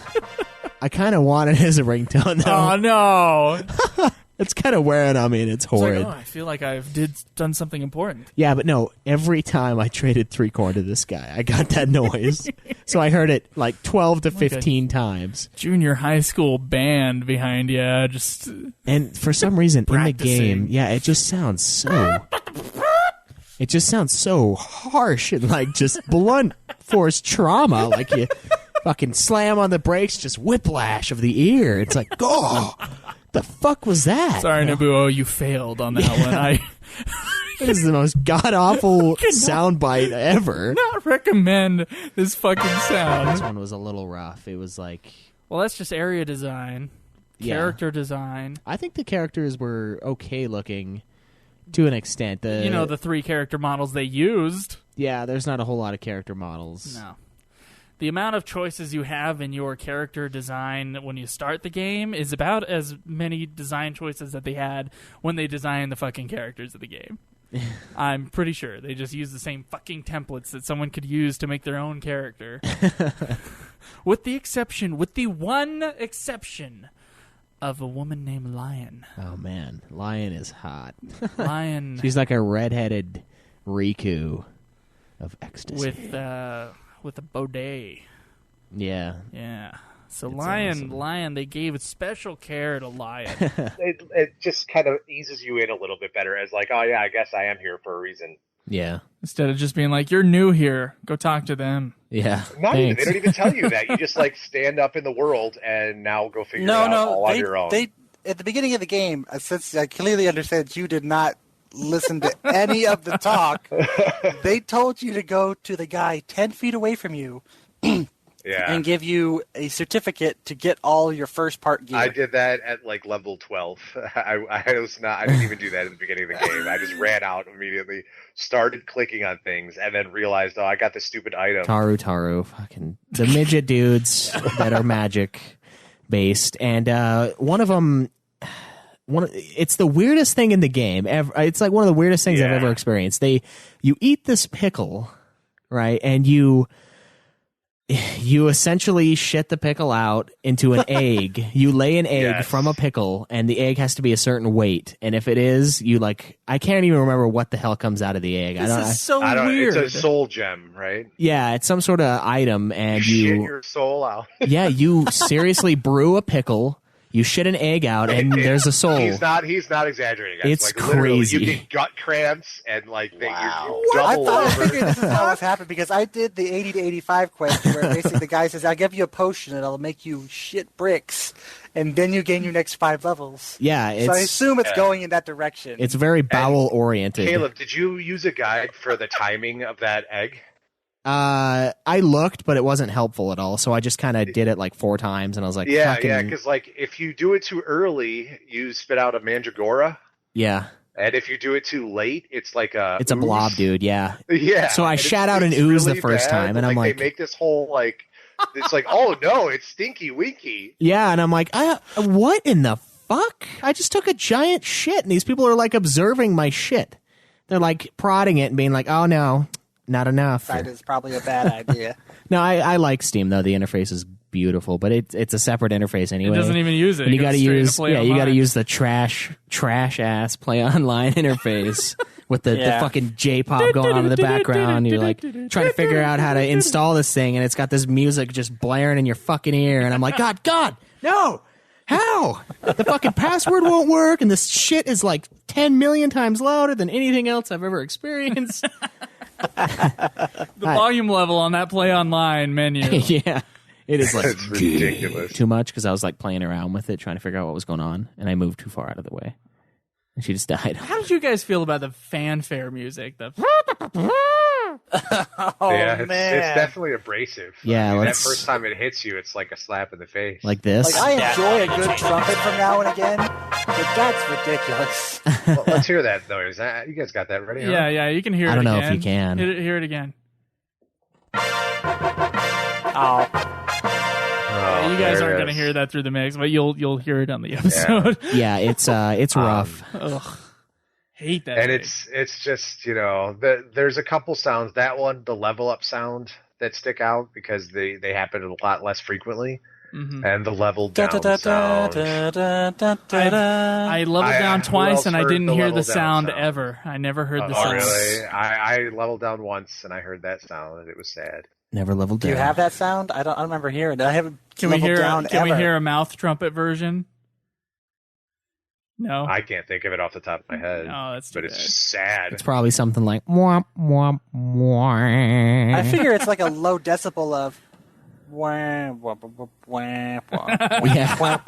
S7: I kind of want it as a ringtone, though.
S2: Oh, no.
S7: It's kind of wearing on me, and it's
S2: It's
S7: horrid.
S2: like, I feel like I've done something important.
S7: Yeah, but no, every time I traded 3 corn to this guy, I got that noise. So I heard it like 12 to 15 times.
S2: Junior high school band behind you, just...
S7: And for some reason, in the
S2: Practicing.
S7: game, yeah, it just sounds so... It just sounds so harsh and like just blunt force trauma. Like you fucking slam on the brakes, just whiplash of the ear. It's like, oh, the fuck was that?
S2: Sorry, Nobuo, you failed on that one.
S7: It is the most god-awful soundbite ever.
S2: Not recommend this fucking
S7: This
S2: sound.
S7: one was a little rough. It was like...
S2: Well, that's just area design,
S7: Yeah.
S2: character design.
S7: I think the characters were okay looking to an extent.
S2: The 3 character models they used.
S7: Yeah, there's not a whole lot of character models.
S2: No. The amount of choices you have in your character design when you start the game is about as many design choices that they had when they designed the fucking characters of the game. I'm pretty sure they just used the same fucking templates that someone could use to make their own character. With the one exception of a woman named Lion.
S7: Oh, man. Lion is hot.
S2: Lion
S7: She's like a redheaded Riku of ecstasy.
S2: with a baudet.
S7: Yeah.
S2: Yeah. So
S7: It's
S2: Lion,
S7: awesome.
S2: they gave special care to Lion.
S9: It just kind of eases you in a little bit better as like, oh yeah, I guess I am here for a reason.
S7: Yeah.
S2: Instead of just being like, you're new here, go talk to them.
S7: Yeah.
S9: Not even,
S7: Thanks.
S9: they don't even tell you that. You just like stand up in the world and now go figure it out all on your own.
S10: They at the beginning of the game, since I clearly understand you did not listen to any of the talk, they told you to go to the guy 10 feet away from you
S9: Yeah.
S10: and give you a certificate to get all your first part gear.
S9: I did that at like level 12. I didn't even do that at the beginning of the game. I just ran out immediately, started clicking on things, and then realized, oh, I got this stupid item.
S7: Taru. Fucking the midget dudes that are magic based. And one of them it's the weirdest thing in the game ever. It's like one of the weirdest things I've ever experienced. You eat this pickle, right, and you essentially shit the pickle out into an egg. You lay an egg from a pickle, and the egg has to be a certain weight. And if it is, I can't even remember what the hell comes out of the egg.
S4: This is so weird.
S9: It's a soul gem, right?
S7: Yeah, it's some sort of item, and
S9: you shit your soul out.
S7: Yeah, you seriously brew a pickle. You shit an egg out, and there's a soul.
S9: He's not exaggerating. Guys.
S7: It's
S9: like,
S7: crazy.
S9: You get gut cramps and like you
S10: I
S9: double over.
S10: figured this is how this happened because I did the 80 to 85 quest where basically the guy says, "I'll give you a potion and it'll make you shit bricks, and then you gain your next 5 levels."
S7: Yeah,
S10: so I assume it's going in that direction.
S7: It's very bowel oriented.
S9: Caleb, did you use a guide for the timing of that egg?
S7: I looked, but it wasn't helpful at all. So I just kind of did it like 4 times, and I was like,
S9: because like if you do it too early, you spit out a mandragora.
S7: Yeah.
S9: And if you do it too late, it's like
S7: it's a blob, dude. Yeah.
S9: Yeah.
S7: So I shat out an ooze
S9: really
S7: the first
S9: bad,
S7: time, and I'm like,
S9: they make this whole like, it's like, oh no, it's stinky winky.
S7: Yeah, and I'm like, what in the fuck? I just took a giant shit, and these people are like observing my shit. They're like prodding it and being like, oh no. Not enough.
S10: That is probably a bad idea.
S7: No, I like Steam though. The interface is beautiful, but it's a separate interface anyway.
S4: It doesn't even use it.
S7: And you got to use you got to use the trash ass Play Online interface with the fucking J-pop going on in the background. You're like trying to figure out how to install this thing, and it's got this music just blaring in your fucking ear, and I'm like, God, no. How? The fucking password won't work, and this shit is like 10 million times louder than anything else I've ever experienced.
S4: The volume level on that Play Online menu.
S7: Yeah. It is like
S9: it's ridiculous.
S7: Too much because I was like playing around with it, trying to figure out what was going on, and I moved too far out of the way. And she just died.
S4: How did you guys feel about the fanfare music?
S9: It's definitely abrasive.
S7: Yeah,
S9: I mean, that first time it hits you, it's like a slap in the face.
S7: Like this?
S10: Like, I enjoy a good trumpet from now and again, but that's ridiculous.
S9: Well, let's hear that, though. You guys got that ready? Huh?
S4: Yeah, you can hear it
S7: again. I don't
S4: know
S7: if you can.
S4: Hear it again. You guys aren't going to hear that through the mix, but you'll hear it on the episode.
S7: Yeah, it's rough.
S4: Hate that.
S9: And it's just, there's a couple sounds. That one, the level up sound that stick out because they happen a lot less frequently. Mm-hmm. And the level down sound.
S4: I leveled down twice and I didn't hear the sound ever. I never heard the sound.
S9: Really? I leveled down once and I heard that sound and it was sad.
S7: Never leveled down.
S10: Do you have that sound? I don't remember hearing it. I haven't
S4: Can we hear a mouth trumpet version? No,
S9: I can't think of it off the top of my head.
S4: No, that's too
S9: but it's
S4: bad.
S9: just sad.
S7: It's probably something like womp womp womp.
S10: I figure it's like a low decibel of wah, wah, wah, wah, wah.
S7: Yeah.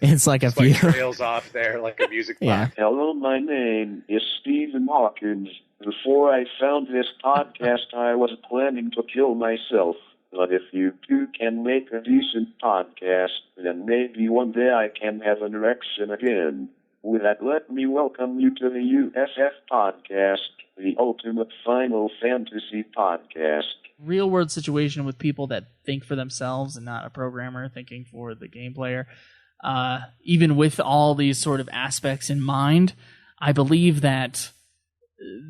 S7: It's like
S9: it's like trails off there like a music box.
S7: Yeah.
S8: Hello, my name is Stephen Hawkins. Before I found this podcast, I was planning to kill myself. But if you two can make a decent podcast, then maybe one day I can have an erection again. With that, let me welcome you to the UFF podcast, the ultimate Final Fantasy podcast.
S2: Real world situation with people that think for themselves and not a programmer thinking for the game player. Even with all these sort of aspects in mind, I believe that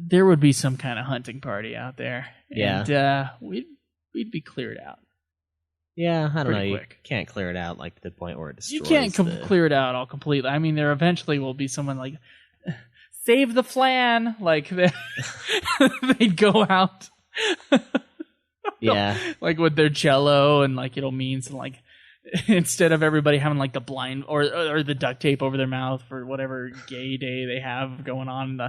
S2: there would be some kind of hunting party out there.
S7: Yeah.
S2: And we'd be cleared out.
S7: Yeah, I don't know.
S2: Pretty
S7: You
S2: quick.
S7: can't clear it out like to the point where it destroys.
S2: You can't clear it out all completely. I mean, there eventually will be someone like, save the flan. Like, they'd go out.
S7: Yeah.
S2: Like with their cello, and like it'll mean some like, instead of everybody having like the blind or the duct tape over their mouth for whatever gay day they have going on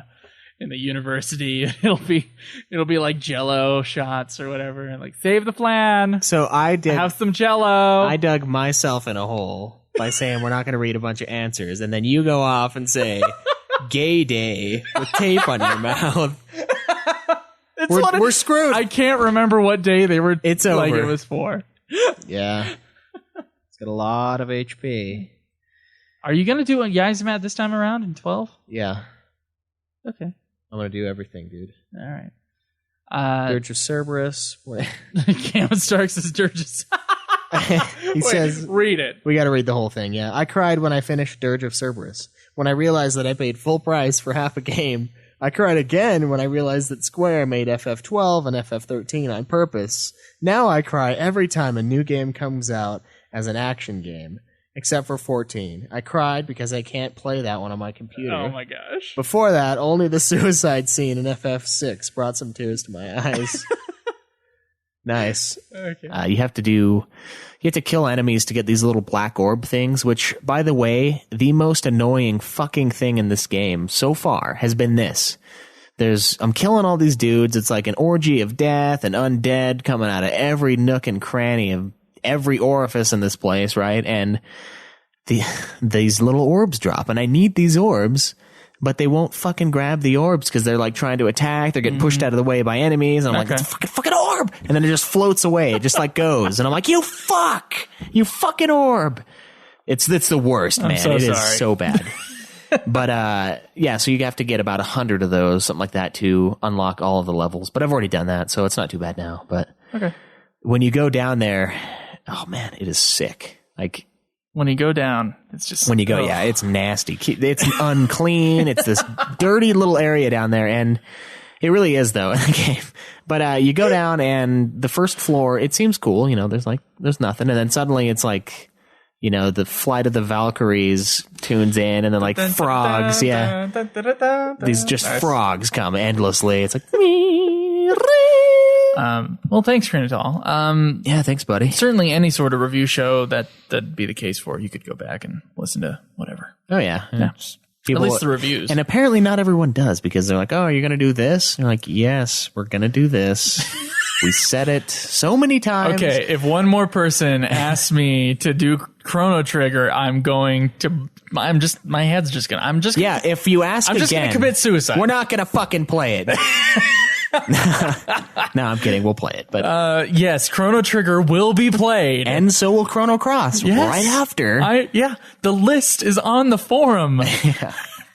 S2: in the university, it'll be like Jello shots or whatever, and like save the flan.
S7: So I did
S2: have some Jello.
S7: I dug myself in a hole by saying we're not going to read a bunch of answers, and then you go off and say gay day with tape on your mouth. We're screwed.
S2: I can't remember what day they were.
S7: It's
S2: like
S7: over.
S2: it was for.
S7: Yeah, it's got a lot of HP.
S2: Are you going to do a Yzmat this time around in 12?
S7: Yeah,
S2: Okay.
S7: I'm gonna do everything, dude.
S2: All right.
S7: Dirge of Cerberus.
S2: Cameron Starks is Dirges.
S7: He says,
S4: read it.
S7: we got to read the whole thing. Yeah, I cried when I finished Dirge of Cerberus. When I realized that I paid full price for half a game. I cried again when I realized that Square made FF12 and FF13 on purpose. Now I cry every time a new game comes out as an action game, except for 14. I cried because I can't play that one on my computer.
S4: Oh my gosh.
S7: Before that, only the suicide scene in FF6 brought some tears to my eyes. Nice.
S4: Okay.
S2: You have to kill enemies to get these little black orb things, which, by the way, the most annoying fucking thing in this game so far has been this. I'm killing all these dudes. It's like an orgy of death and undead coming out of every nook and cranny of every orifice in this place, right? And these little orbs drop, and I need these orbs, but they won't fucking grab the orbs because they're like trying to attack. They're getting pushed out of the way by enemies. And I'm like, it's a fucking orb. And then it just floats away. It just like goes. And I'm like, you fucking orb. It's the worst, man.
S4: So
S2: it
S4: sorry.
S2: is so bad. But, yeah, so you have to get about 100 of those, something like that, to unlock all of the levels. But I've already done that, so it's not too bad now. But when you go down there, oh man, it is sick. Like,
S4: when you go down, it's just...
S2: When you go, yeah, it's nasty. It's unclean. It's this dirty little area down there, and it really is, though, in the game. But you go down, and the first floor, it seems cool. You know, there's nothing, and then suddenly it's like, you know, the Flight of the Valkyries tunes in, and then like frogs, yeah. These just frogs come endlessly. It's like...
S4: well, thanks, Trinital.
S2: Yeah, thanks, buddy.
S4: Certainly any sort of review show that'd be the case for. You could go back and listen to whatever.
S2: Oh, yeah.
S4: At least the reviews.
S2: And apparently not everyone does, because they're like, oh, you're going to do this? And you're like, yes, we're going to do this. We said it so many times.
S4: Okay, if one more person asks me to do Chrono Trigger, my head's just going to...
S2: Yeah, if you ask
S4: I'm
S2: again...
S4: just going to commit suicide.
S2: We're not going to fucking play it. No, I'm kidding. We'll play it. But
S4: yes, Chrono Trigger will be played.
S2: And so will Chrono Cross right after.
S4: The list is on the forum.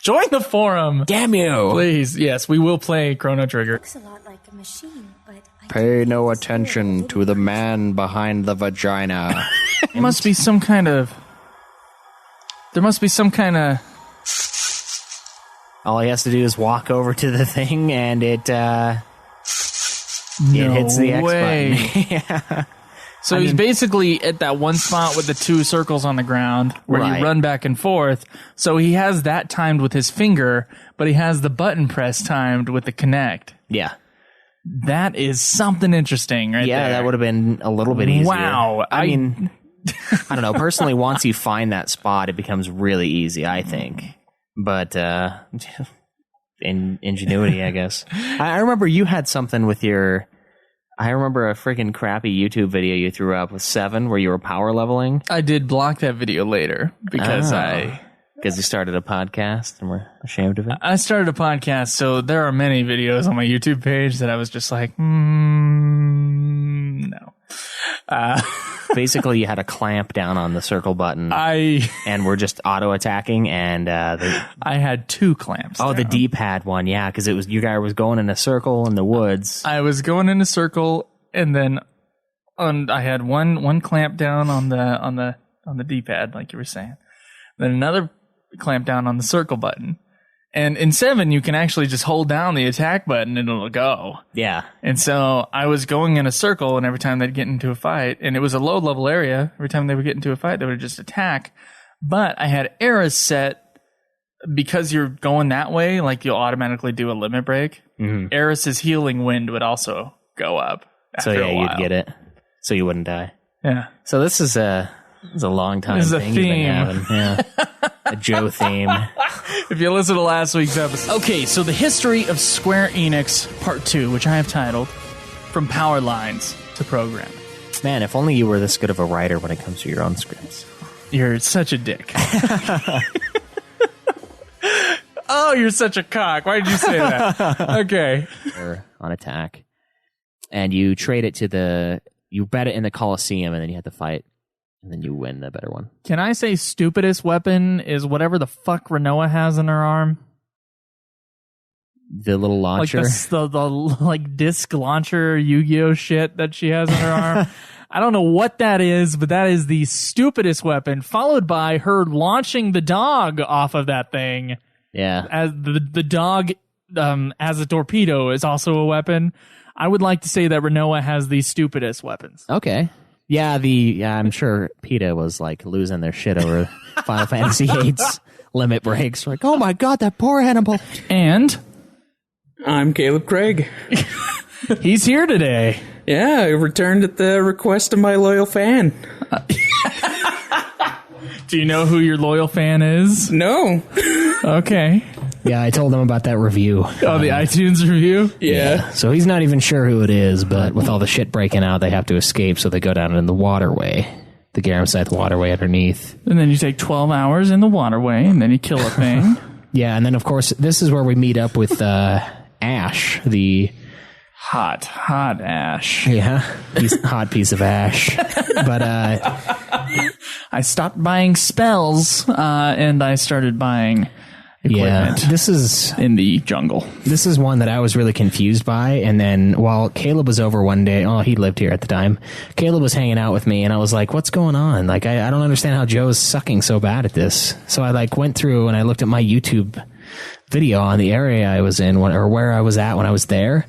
S4: Join the forum.
S2: Damn you.
S4: Please, yes, we will play Chrono Trigger.
S11: Looks a lot like a machine, but
S1: Pay no attention to the man behind the vagina.
S4: There must be some kind of...
S2: All he has to do is walk over to the thing, and it hits the X button. Yeah.
S4: So he's basically at that one spot with the two circles on the ground where you run back and forth. So he has that timed with his finger, but he has the button press timed with the Kinect.
S2: Yeah.
S4: That is something interesting right there.
S2: Yeah, that would have been a little bit easier.
S4: Wow.
S2: I mean, I don't know. Personally, once you find that spot, it becomes really easy, I think. But ingenuity, I guess. I remember you had something with your... I remember a freaking crappy YouTube video you threw up with 7 where you were power leveling.
S4: I did block that video later because
S2: Because you started a podcast and we're ashamed of it?
S4: I started a podcast, so there are many videos on my YouTube page that I was just like, no.
S2: Basically, you had a clamp down on the circle button. And we're just auto-attacking, and
S4: I had 2 clamps.
S2: Oh, the D-pad one, yeah, because it was you guys was going in a circle in the woods.
S4: I was going in a circle, and then I had one clamp down on the D-pad, like you were saying. Then another clamp down on the circle button. And in 7, you can actually just hold down the attack button and it'll go.
S2: Yeah.
S4: And so I was going in a circle, and every time they'd get into a fight, and it was a low-level area, every time they would get into a fight, they would just attack. But I had arrows set, because you're going that way, like you'll automatically do a limit break.
S2: Mm-hmm.
S4: Eris's healing wind would also go up after a while.
S2: You'd get it. So you wouldn't die.
S4: Yeah.
S2: So this is a long time
S4: This is a
S2: thing you've been
S4: theme.
S2: having. Yeah. A Joe theme.
S4: If you listen to last week's episode. Okay, so the history of Square Enix Part 2, which I have titled From Power Lines to Programming.
S2: Man, if only you were this good of a writer when it comes to your own scripts.
S4: You're such a dick. Oh, you're such a cock. Why did you say that? Okay.
S2: On attack. And you trade it to you bet it in the Coliseum, and then you have to fight. And then you win the better one.
S4: Can I say stupidest weapon is whatever the fuck Renoa has in her arm?
S2: The little launcher?
S4: Like the disc launcher Yu-Gi-Oh shit that she has in her arm. I don't know what that is, but that is the stupidest weapon, followed by her launching the dog off of that thing.
S7: Yeah.
S4: As the dog as a torpedo is also a weapon. I would like to say that Renoa has the stupidest weapons.
S7: Okay. Yeah, I'm sure PETA was like losing their shit over Final Fantasy VIII's limit breaks. Like, oh my god, that poor animal.
S4: And
S5: I'm Caleb Craig.
S4: He's here today.
S5: Yeah, I returned at the request of my loyal fan.
S4: Do you know who your loyal fan is?
S5: No.
S4: Okay.
S7: Yeah, I told him about that review.
S4: Oh, the iTunes review?
S5: Yeah.
S7: So he's not even sure who it is, but with all the shit breaking out, they have to escape, so they go down in the waterway. The Garamside waterway underneath.
S4: And then you take 12 hours in the waterway, and then you kill a thing.
S7: Yeah, and then, of course, this is where we meet up with Ash, the...
S4: Hot Ash.
S7: Yeah, hot piece of ash. But
S4: I stopped buying spells, and I started buying equipment.
S7: Yeah, this is
S4: in the jungle.
S7: This is one that I was really confused by. And then while Caleb was over one day, he lived here at the time. Caleb was hanging out with me, and I was like, "What's going on? Like, I don't understand how Joe's sucking so bad at this." So I went through and I looked at my YouTube video on the area I was in, or where I was at when I was there.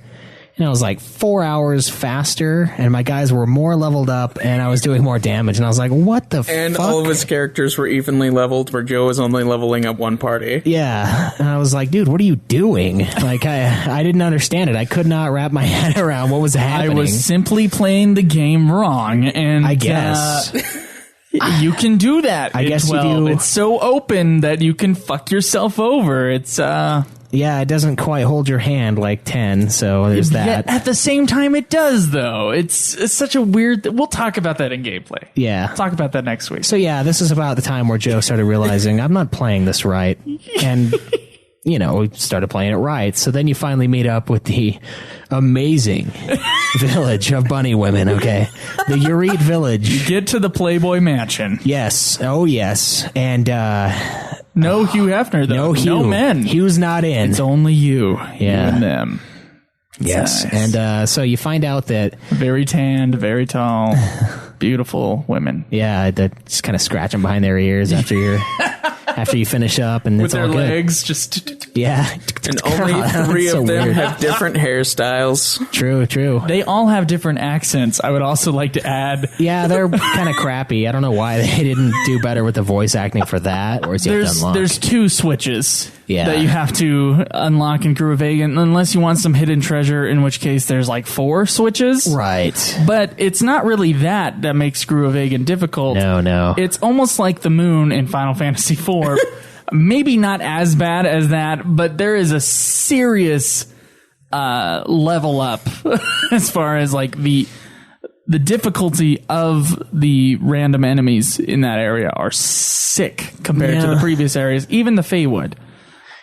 S7: And I was like 4 hours faster, and my guys were more leveled up, and I was doing more damage. And I was like, what the fuck?
S5: And all of his characters were evenly leveled, where Joe was only leveling up one party.
S7: Yeah. And I was like, dude, what are you doing? Like, I didn't understand it. I could not wrap my head around what was happening.
S4: I was simply playing the game wrong, and
S7: I guess.
S4: You can do that.
S7: I guess you do.
S4: It's so open that you can fuck yourself over. It's
S7: Yeah, it doesn't quite hold your hand like 10, so there's that.
S4: At the same time, it does, though. It's such a weird... We'll talk about that in gameplay.
S7: Yeah.
S4: We'll talk about that next week.
S7: So yeah, this is about the time where Joe started realizing, I'm not playing this right. And, we started playing it right. So then you finally meet up with the amazing village of bunny women, okay? The Ureed village.
S4: You get to the Playboy Mansion.
S7: Yes. Oh, yes. And,
S4: no Hugh Hefner, though.
S7: No Hugh.
S4: No men.
S7: Hugh's not in.
S4: It's only you.
S7: Yeah.
S4: You and them.
S7: Yes.
S4: Nice.
S7: And so you find out that...
S4: Very tanned, very tall, beautiful women.
S7: Yeah, that just kind of scratching behind their ears after you finish up. And
S4: with
S7: it's
S4: their
S7: all good.
S4: legs just...
S7: Yeah.
S5: And only three of them have different hairstyles.
S7: True.
S4: They all have different accents. I would also like to add...
S7: Yeah, they're kind of crappy. I don't know why they didn't do better with the voice acting for that. Or is it unlocked?
S4: There's 2 switches
S7: Yeah.
S4: that you have to unlock in Guru Vegan, unless you want some hidden treasure, in which case there's like 4 switches.
S7: Right.
S4: But it's not really that makes Guru Vegan difficult.
S7: No.
S4: It's almost like the moon in Final Fantasy IV. Maybe not as bad as that, but there is a serious level up as far as like the difficulty of the random enemies in that area are sick compared to the previous areas. Even the Feywood.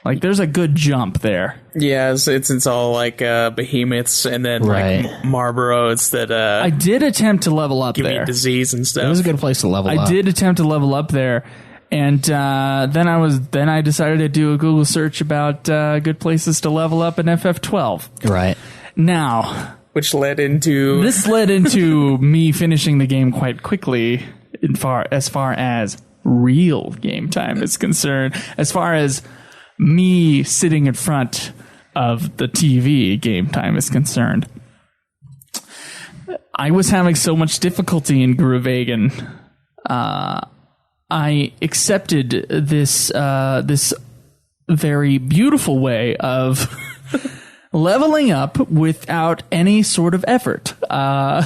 S4: Like, there's a good jump there.
S5: Yeah, it's all like behemoths and then like Marlboros that
S4: I did attempt to level up
S5: give
S4: there.
S5: you disease and stuff.
S7: It was a good place to level up.
S4: I did attempt to level up there, and then I decided to do a Google search about good places to level up in FF12.
S7: Right.
S4: Now,
S5: which led into
S4: me finishing the game quite quickly as far as real game time is concerned. As far as me sitting in front of the TV game time is concerned. I was having so much difficulty in Guru Vegan. I accepted this very beautiful way of leveling up without any sort of effort. I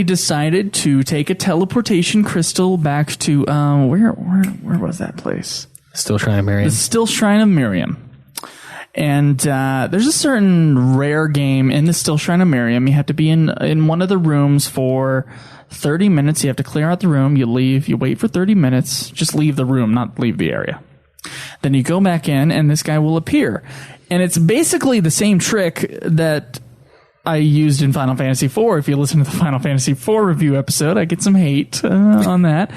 S4: decided to take a teleportation crystal back to where was that place?
S7: Still Shrine of Miriam.
S4: The Still Shrine of Miriam. And there's a certain rare game in the Still Shrine of Miriam. You have to be in one of the rooms for 30 minutes. You have to clear out the room. You leave. You wait for 30 minutes. Just leave the room, not leave the area. Then you go back in, and this guy will appear. And it's basically the same trick that I used in Final Fantasy IV. If you listen to the Final Fantasy IV review episode, I get some hate on that.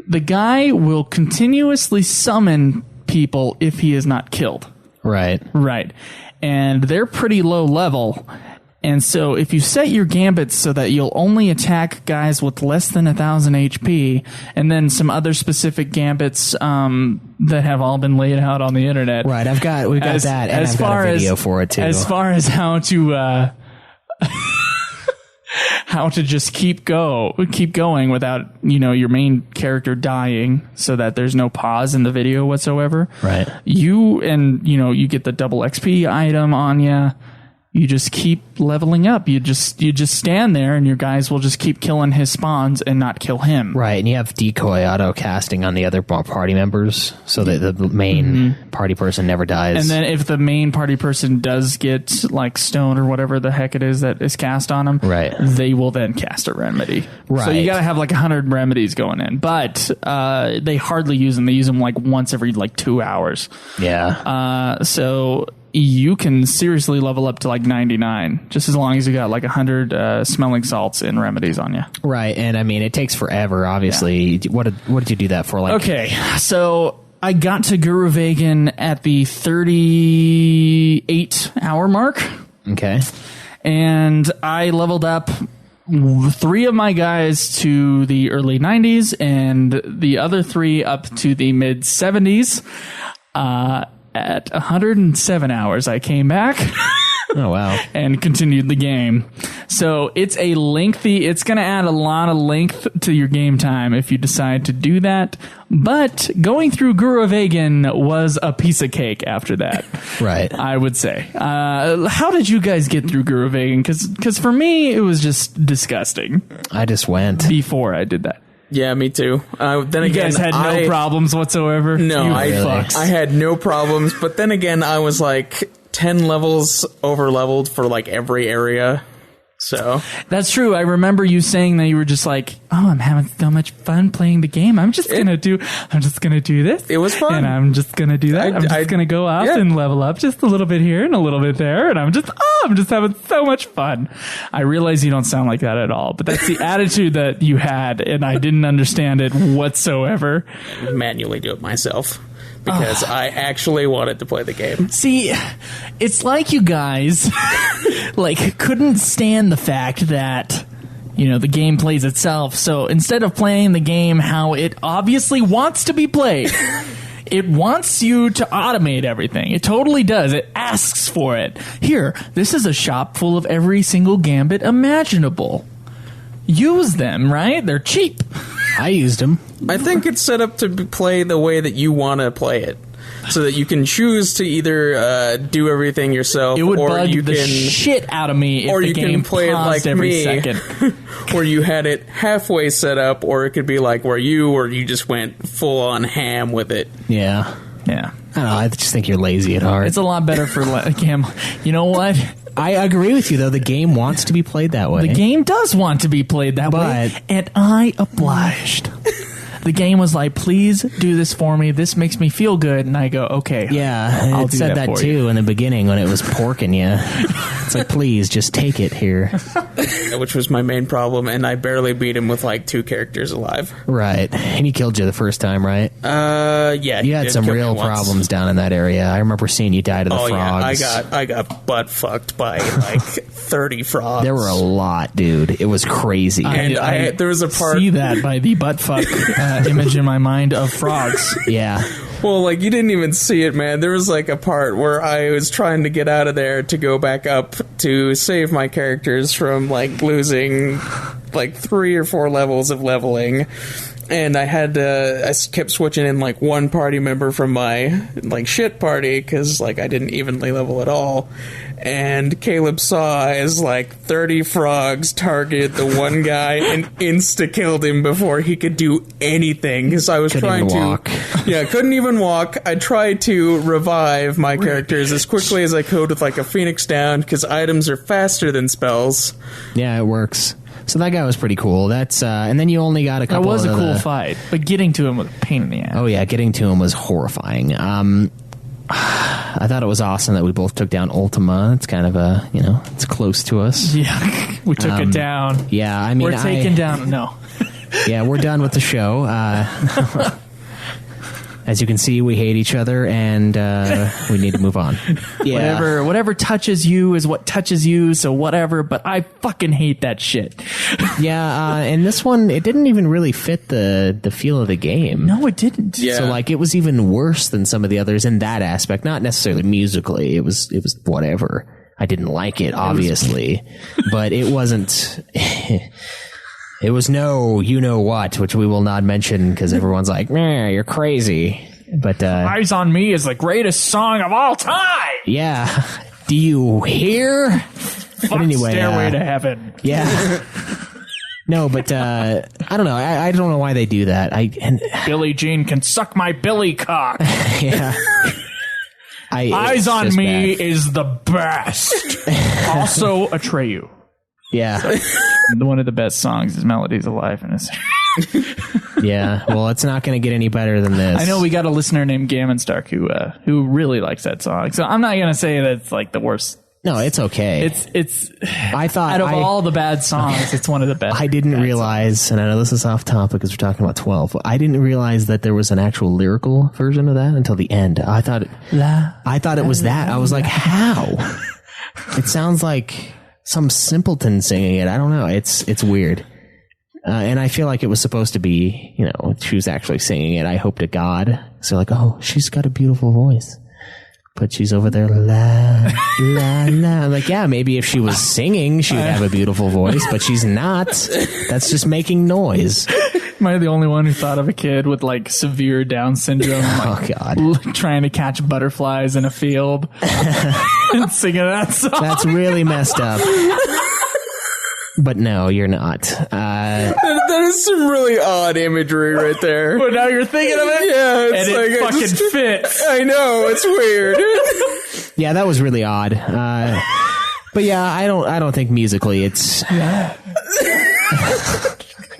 S4: The guy will continuously summon people if he is not killed.
S7: Right.
S4: And they're pretty low level.
S2: And so if you set your gambits so that you'll only attack guys with less than 1,000 HP, and then some other specific gambits that have all been laid out on the internet.
S7: Right, we've got that, and I've got a video for it too.
S2: As far as how to how to just keep going without, your main character dying, so that there's no pause in the video whatsoever.
S7: Right.
S2: You get the double XP item on you. You just keep leveling up. You just stand there, and your guys will just keep killing his spawns and not kill him.
S7: Right, and you have decoy auto casting on the other party members, so that the main party person never dies.
S2: And then if the main party person does get like stone or whatever the heck it is that is cast on them,
S7: right,
S2: they will then cast a remedy.
S7: Right.
S2: So you got to have like 100 remedies going in, but they hardly use them. They use them like once every like 2 hours.
S7: Yeah.
S2: So you can seriously level up to like 99 just as long as you got like 100 smelling salts and remedies on you.
S7: Right, and I mean it takes forever. Obviously, what did you do that for? Like,
S2: okay, so I got to Guru Vegan at the 38-hour mark.
S7: Okay,
S2: and I leveled up 3 of my guys to the early 90s and the other 3 up to the mid 70s. At 107 hours, I came back.
S7: Oh, wow.
S2: And continued the game. So it's going to add a lot of length to your game time if you decide to do that. But going through Guru Vegan was a piece of cake after that.
S7: Right.
S2: I would say. How did you guys get through Guru Vegan? Because for me, it was just disgusting.
S7: I just went.
S2: Before I did that.
S5: Yeah, me too. Then
S2: you
S5: again,
S2: guys had no problems whatsoever?
S5: No, I had no problems. But then again, I was like 10 levels over leveled for like every area. So
S2: that's true. I remember you saying that you were just like, "Oh, I'm having so much fun playing the game. I'm just gonna do this.
S5: It was fun,
S2: and I'm just gonna do that. I'm just gonna go up and level up just a little bit here and a little bit there, and I'm just having so much fun." I realize you don't sound like that at all, but that's the attitude that you had, and I didn't understand it whatsoever.
S5: I manually do it myself. Because I actually wanted to play the game.
S2: See, it's like you guys like couldn't stand the fact that the game plays itself. So instead of playing the game how it obviously wants to be played, it wants you to automate everything. It totally does. It asks for it. Here, this is a shop full of every single gambit imaginable. Use them, right? They're cheap.
S7: I used them.
S5: I think it's set up to play the way that you want to play it, so that you can choose to either do everything yourself,
S2: it would
S5: or
S2: bug
S5: you
S2: the
S5: can
S2: shit out of me if
S5: or
S2: the
S5: you
S2: game
S5: can play it like
S2: every
S5: me,
S2: second.
S5: where you had it halfway set up, or it could be like where you just went full on ham with it.
S7: Yeah.
S2: Yeah.
S7: I don't know. I just think you're lazy at heart.
S2: It's a lot better for game. You know what?
S7: I agree with you, though. The game wants to be played that way.
S2: The game does want to be played that way, and I obliged. The game was like, please do this for me. This makes me feel good. And I go, okay.
S7: Yeah,
S2: I'll
S7: it said that too in the beginning when it was porking you. It's like, please, just take it here.
S5: Which was my main problem, and I barely beat him with like 2 characters alive.
S7: Right. And he killed you the first time, right?
S5: Yeah.
S7: You had some real problems down in that area. I remember seeing you die to the frogs.
S5: Yeah, I got butt fucked by like 30 frogs.
S7: There were a lot, dude. It was crazy.
S5: And there was a part...
S2: see that by the butt fuck image in my mind of frogs.
S7: Yeah.
S5: Well, like, you didn't even see it, man. There was, like, a part where I was trying to get out of there to go back up to save my characters from, like, losing, like, 3 or 4 levels of leveling. And I kept switching in, like, one party member from my, like, shit party, because, like, I didn't evenly level at all. And Caleb saw as, like, 30 frogs targeted the one guy and insta-killed him before he could do anything. Because I was trying to...
S7: walk.
S5: Yeah, couldn't even walk. I tried to revive my characters as quickly as I could with, like, a Phoenix down, because items are faster than spells.
S7: Yeah, it works. So that guy was pretty cool. That's and then you only got a couple.
S2: That was
S7: of
S2: a cool fight, but getting to him was a pain in the ass.
S7: Oh yeah, getting to him was horrifying. I thought it was awesome that we both took down Ultima. It's kind of a, it's close to us.
S2: Yeah, we took it down.
S7: Yeah, I mean,
S2: we're taking down. No.
S7: Yeah, we're done with the show. as you can see, we hate each other, and we need to move on. Yeah.
S2: Whatever touches you is what touches you, so whatever, but I fucking hate that shit.
S7: Yeah, and this one, it didn't even really fit the feel of the game.
S2: No, it didn't.
S5: Yeah.
S7: So, like, it was even worse than some of the others in that aspect. Not necessarily musically. It was whatever. I didn't like it, obviously. But it wasn't... It was no you-know-what, which we will not mention because everyone's like, meh, you're crazy. But
S2: Eyes on Me is the greatest song of all time!
S7: yeah. Do you hear?
S2: Fuck
S7: anyway,
S2: Stairway to Heaven.
S7: Yeah. No, but I don't know. I don't know why they do that.
S2: Billie Jean can suck my billy cock.
S7: Yeah.
S2: Eyes on Me is the best. Also, Atreyu.
S7: Yeah.
S2: One of the best songs is Melodies of Life. And
S7: Yeah. Well, it's not going to get any better than this.
S2: I know we got a listener named Gammon Stark who really likes that song. So I'm not going to say that it's like the worst.
S7: No, it's okay.
S2: It's.
S7: I thought
S2: out of all the bad songs, it's one of the best.
S7: I didn't realize, and I know this is off topic because we're talking about 12. But I didn't realize that there was an actual lyrical version of that until the end. I thought it was that. I was like, how? It sounds like some simpleton singing it. I don't know. It's weird. And I feel like it was supposed to be, she was actually singing it. I hope to God. So like, oh, she's got a beautiful voice. But she's over there, la, la, la. Like, yeah, maybe if she was singing, she would have a beautiful voice, but she's not. That's just making noise.
S2: Am I the only one who thought of a kid with, like, severe Down syndrome?
S7: Oh, God.
S2: Trying to catch butterflies in a field and singing that song.
S7: That's really messed up. But no, you're not.
S5: That is some really odd imagery right there.
S2: But now you're thinking of it?
S5: Yeah,
S2: and it fucking fits.
S5: I know, it's weird.
S7: Yeah, that was really odd. But yeah, I don't think musically it's...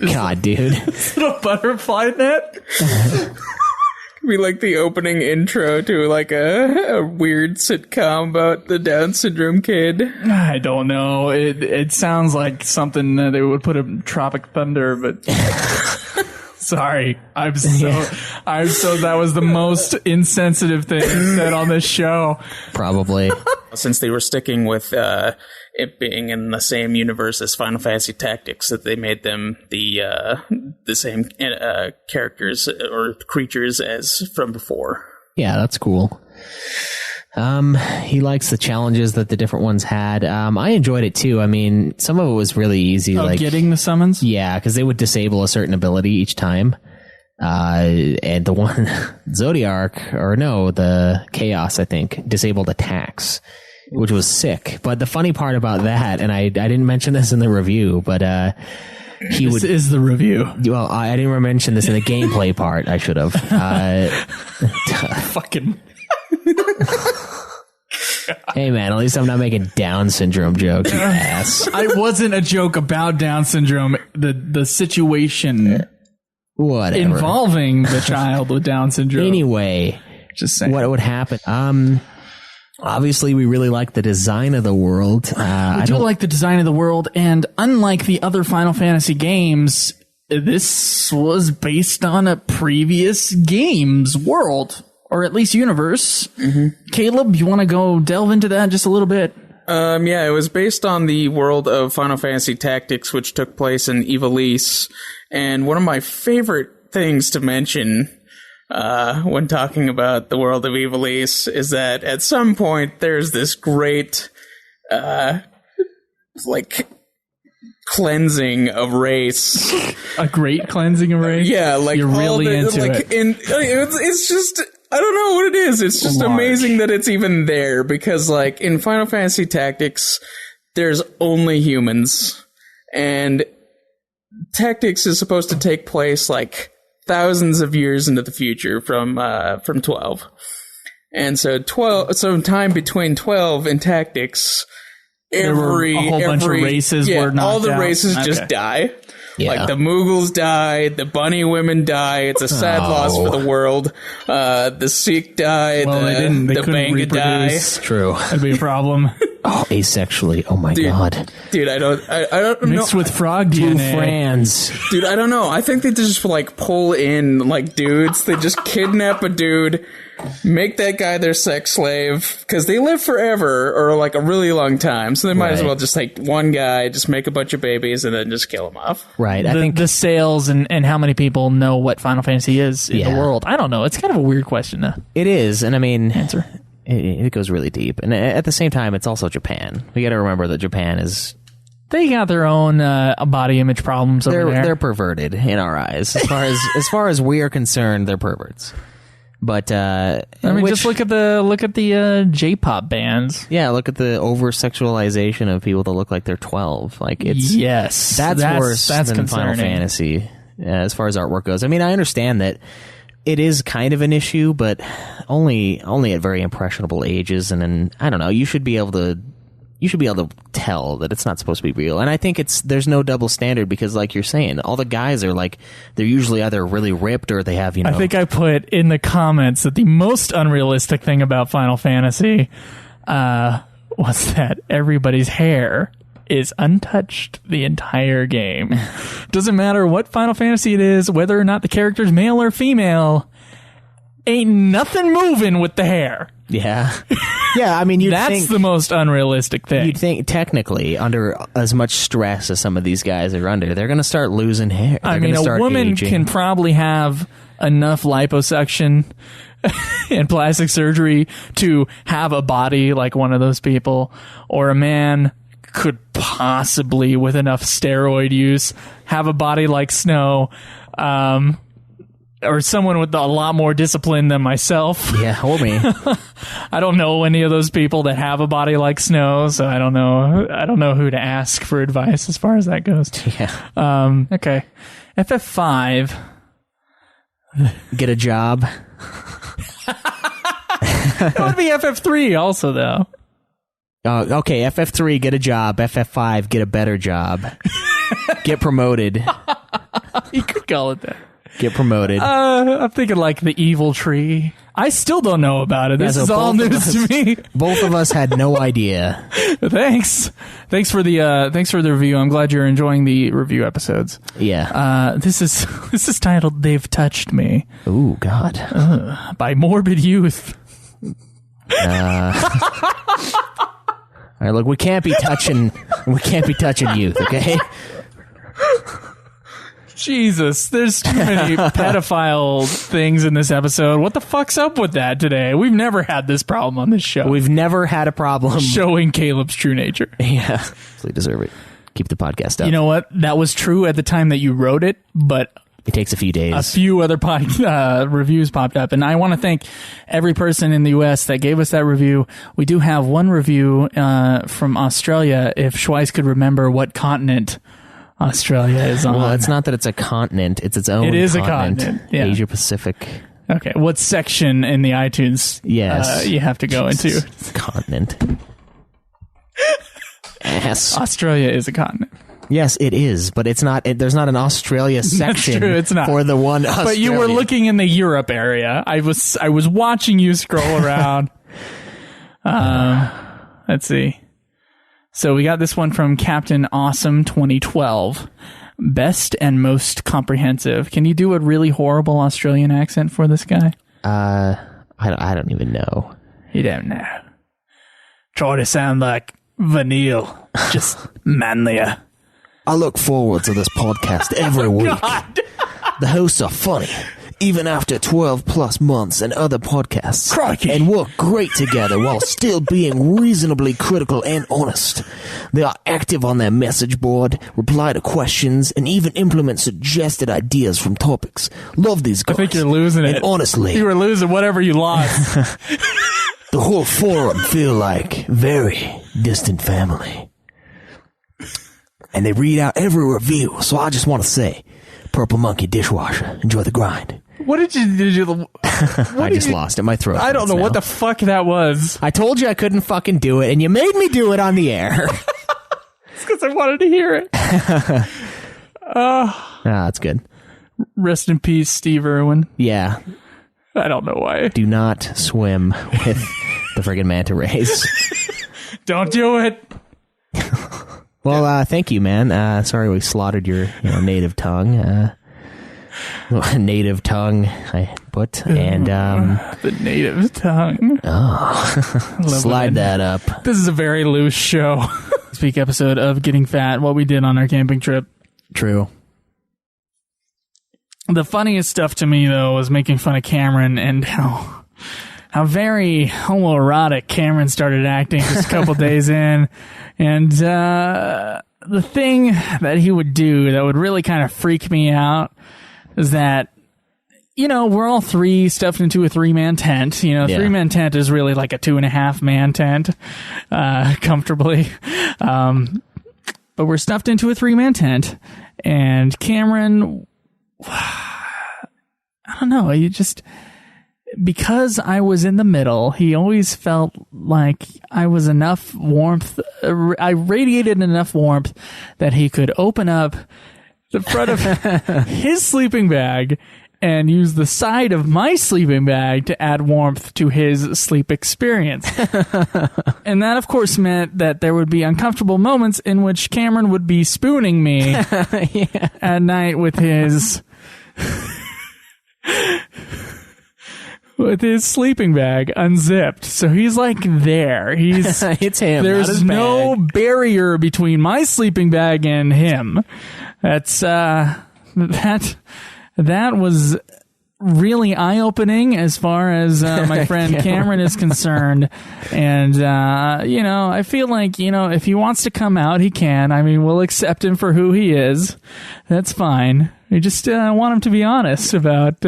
S7: God, dude.
S2: Is it a butterfly net?
S5: Be like the opening intro to like a weird sitcom about the Down syndrome kid.
S2: I don't know. It sounds like something that they would put in Tropic Thunder, but sorry. I'm so that was the most insensitive thing said on this show.
S7: Probably.
S5: Since they were sticking with it being in the same universe as Final Fantasy Tactics, that they made them the same characters or creatures as from before.
S7: Yeah, that's cool. He likes the challenges that the different ones had. I enjoyed it too. I mean, some of it was really easy.
S2: Like getting the summons?
S7: Yeah, because they would disable a certain ability each time. And the one, the Chaos, I think, disabled attacks, which was sick. But the funny part about that, and I didn't mention this in the review, but
S2: this is the review.
S7: Well, I didn't mention this in the gameplay part. I should have.
S2: Fucking.
S7: Hey man, at least I'm not making Down syndrome jokes, you ass.
S2: I wasn't a joke about Down syndrome. The situation
S7: whatever
S2: involving the child with Down syndrome.
S7: Anyway,
S2: just saying
S7: what would happen. Obviously, we really like the design of the world.
S2: I do like the design of the world, and unlike the other Final Fantasy games, this was based on a previous game's world, or at least universe. Mm-hmm. Caleb, you want to go delve into that just a little bit?
S5: Yeah, it was based on the world of Final Fantasy Tactics, which took place in Ivalice. And one of my favorite things to mention when talking about the world of Ivalice is that at some point there's this great, cleansing of race.
S2: A great cleansing of race?
S5: Yeah, like
S2: you're really into it.
S5: It's just, I don't know what it is. It's just amazing that it's even there because, like, in Final Fantasy Tactics, there's only humans, and Tactics is supposed to take place like thousands of years into the future from 12, and so time between 12 and Tactics.
S2: A whole bunch of races were knocked
S5: all the
S2: out.
S5: races just die.
S7: Yeah.
S5: Like the Mughals die, the bunny women die. It's a sad loss for the world. The Sikh die.
S2: Well, they couldn't
S5: Banga die.
S7: True.
S2: That'd be a problem.
S7: Oh, asexually. Oh my god.
S5: Dude, I don't
S2: Mixed
S5: know.
S2: with frog
S7: Two
S2: DNA.
S7: friends.
S5: Dude, I don't know. I think they just like pull in like dudes. They just kidnap a dude, make that guy their sex slave because they live forever or like a really long time. So they might as well just take one guy, just make a bunch of babies, and then just kill him off.
S7: Right. I think
S2: the sales and how many people know what Final Fantasy is in the world. I don't know. It's kind of a weird question to
S7: it is, and I mean,
S2: answer.
S7: It goes really deep, and at the same time, it's also Japan. We got to remember that Japan is
S2: They got their own body image problems over there.
S7: they're perverted in our eyes. As far as we are concerned, they're perverts. But
S2: I mean, just look at the J-pop bands.
S7: Yeah, look at the over sexualization of people that look like they're 12. Like it's that's worse than
S2: concerning.
S7: Final Fantasy as far as artwork goes. I mean, I understand that it is kind of an issue, but only at very impressionable ages, and then I don't know. You should be able to tell that it's not supposed to be real. And I think there's no double standard because, like you're saying, all the guys are like they're usually either really ripped or they have
S2: I think I put in the comments that the most unrealistic thing about Final Fantasy was that everybody's hair is untouched the entire game. Doesn't matter what Final Fantasy it is, whether or not the character's male or female, ain't nothing moving with the hair.
S7: Yeah. Yeah, I mean,
S2: that's the most unrealistic thing.
S7: You'd think technically, under as much stress as some of these guys are under, they're going to start losing hair.
S2: I mean, a woman
S7: aging.
S2: can probably have enough liposuction and plastic surgery to have a body like one of those people, or a man could possibly, with enough steroid use, have a body like Snow, or someone with a lot more discipline than myself.
S7: Yeah, or me.
S2: I don't know any of those people that have a body like Snow, so I don't know who to ask for advice as far as that goes.
S7: Yeah.
S2: Okay. FF5.
S7: Get a job.
S2: That would be FF3 also, though.
S7: Okay, FF3, get a job. FF5, get a better job. Get promoted.
S2: You could call it that.
S7: Get promoted.
S2: I'm thinking like the evil tree. I still don't know about it. This is all news to me.
S7: Both of us had no idea.
S2: Thanks for the review. I'm glad you're enjoying the review episodes.
S7: Yeah.
S2: This is titled "They've Touched Me."
S7: Ooh, God.
S2: By Morbid Youth.
S7: All right, look, we can't be touching youth, okay?
S2: Jesus, there's too many pedophile things in this episode. What the fuck's up with that today? We've never had this problem on this show.
S7: We've never had a problem
S2: showing Caleb's true nature.
S7: Yeah, so they deserve it. Keep the podcast up.
S2: You know what? That was true at the time that you wrote it, but
S7: it takes a few days.
S2: A few other reviews popped up, and I want to thank every person in the U.S. that gave us that review. We do have one review from Australia. If Schweiss could remember what continent Australia is on.
S7: Well, it's not that it's a continent; it's its own.
S2: It is
S7: continent.
S2: a continent. Yeah.
S7: Asia Pacific.
S2: Okay, what section in the iTunes?
S7: Yes,
S2: you have to go into
S7: continent. Yes,
S2: Australia is a continent.
S7: Yes, it is, but it's not. There's not an Australia section.
S2: That's true, it's not.
S7: For the one Australia.
S2: But you were looking in the Europe area. I was watching you scroll around. Let's see. So we got this one from Captain Awesome 2012. Best and most comprehensive. Can you do a really horrible Australian accent for this guy?
S7: I don't even know.
S2: You don't know. Try to sound like Vanille, just manlier.
S6: I look forward to this podcast every week.
S2: God.
S6: The hosts are funny, even after 12 plus months and other podcasts.
S2: Crikey.
S6: And work great together while still being reasonably critical and honest. They are active on their message board, reply to questions, and even implement suggested ideas from topics. Love these guys.
S2: I think you're losing it.
S6: And honestly,
S2: you were losing whatever you lost.
S6: The whole forum feel like very distant family. And they read out every review, so I just want to say, Purple Monkey Dishwasher, enjoy the grind.
S2: What did you
S7: I just lost it. My throat.
S2: I don't know what the fuck that was.
S7: I told you I couldn't fucking do it, and you made me do it on the air.
S2: It's because I wanted to hear it.
S7: That's good.
S2: Rest in peace, Steve Irwin.
S7: Yeah.
S2: I don't know why.
S7: Do not swim with the friggin' manta rays.
S4: Don't do it.
S7: Well, thank you, man. Sorry we slaughtered your native tongue. Native tongue, I put. And
S4: the native tongue.
S7: slide that up.
S4: This is a very loose show. This week episode of Getting Fat, what we did on our camping trip.
S7: True.
S4: The funniest stuff to me, though, was making fun of Cameron and how very homoerotic Cameron started acting just a couple days in. And the thing that he would do that would really kind of freak me out is that, we're all three stuffed into a 3-man tent. 3-man tent is really like a 2.5-man tent, comfortably. But we're stuffed into a 3-man tent, and Cameron, I don't know, because I was in the middle, he always felt like I was enough warmth, I radiated enough warmth that he could open up the front of his sleeping bag and use the side of my sleeping bag to add warmth to his sleep experience. And that, of course, meant that there would be uncomfortable moments in which Cameron would be spooning me at night with his sleeping bag unzipped. So he's like there.
S7: It's him.
S4: There's no barrier between my sleeping bag and him. That's that was really eye-opening as far as my friend Cameron is concerned. And, I feel like, if he wants to come out, he can. I mean, we'll accept him for who he is. That's fine. We just want him to be honest about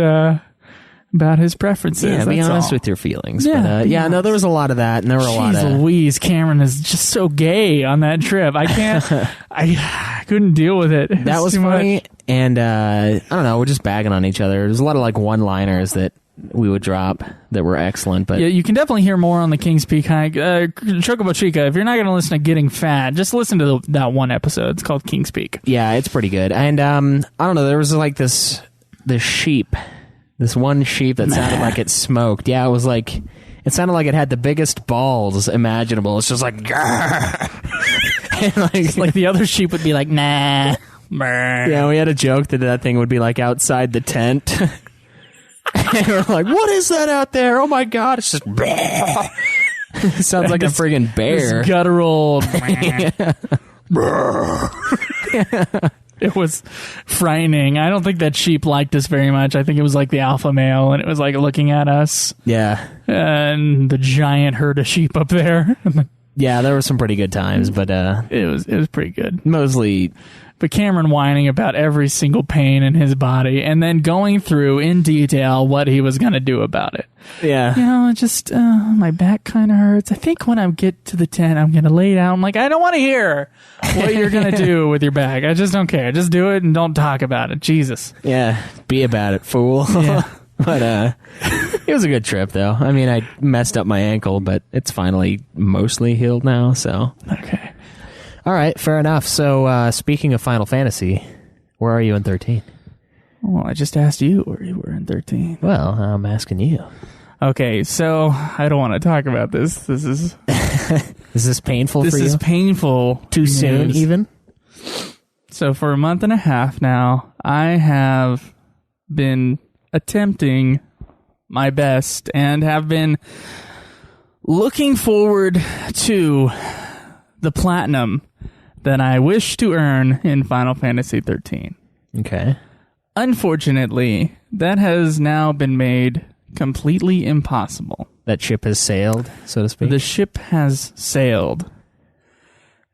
S4: his preferences.
S7: Yeah, be honest with your feelings. Yeah, but, no, there was a lot of that, and there were a lot of...
S4: Louise, Cameron is just so gay on that trip. I can't... I couldn't deal with it.
S7: That was funny, much. And I don't know, we're just bagging on each other. There's a lot of one-liners that we would drop that were excellent. But
S4: yeah, you can definitely hear more on the King's Peak hike. Chocobo Chica, if you're not going to listen to Getting Fat, just listen to that one episode. It's called King's Peak.
S7: Yeah, it's pretty good. And I don't know, there was this sheep. This one sheep that sounded like it smoked. Yeah, it sounded like it had the biggest balls imaginable. It's just like,
S4: like the other sheep would be like, nah.
S7: Yeah, we had a joke that thing would be like outside the tent. And we're like, what is that out there? Oh my God. It's just, it sounds like a friggin' bear.
S4: This guttural. It was frightening. I don't think that sheep liked us very much. I think it was like the alpha male, and it was like looking at us.
S7: Yeah.
S4: And the giant herd of sheep up there.
S7: Yeah, there were some pretty good times, but
S4: it was pretty good.
S7: Mostly.
S4: But Cameron whining about every single pain in his body, and then going through in detail what he was going to do about it.
S7: Yeah.
S4: Just my back kind of hurts. I think when I get to the tent, I'm going to lay down. I'm like, I don't want to hear what you're going to do with your back. I just don't care. Just do it and don't talk about it. Jesus.
S7: Yeah. Be about it, fool.
S4: Yeah.
S7: But it was a good trip, though. I mean, I messed up my ankle, but it's finally mostly healed now, so.
S4: Okay.
S7: All right, fair enough. So, speaking of Final Fantasy, where are you in 13?
S4: Well, I just asked you where you were in 13.
S7: Well, I'm asking you.
S4: Okay, so I don't want to talk about this. This is...
S7: Is this painful for you?
S4: This is painful.
S7: Too soon, even?
S4: So for a month and a half now, I have been attempting my best and have been looking forward to the platinum that I wish to earn in Final Fantasy 13.
S7: Okay.
S4: Unfortunately, that has now been made completely impossible.
S7: That ship has sailed, so to speak?
S4: The ship has sailed.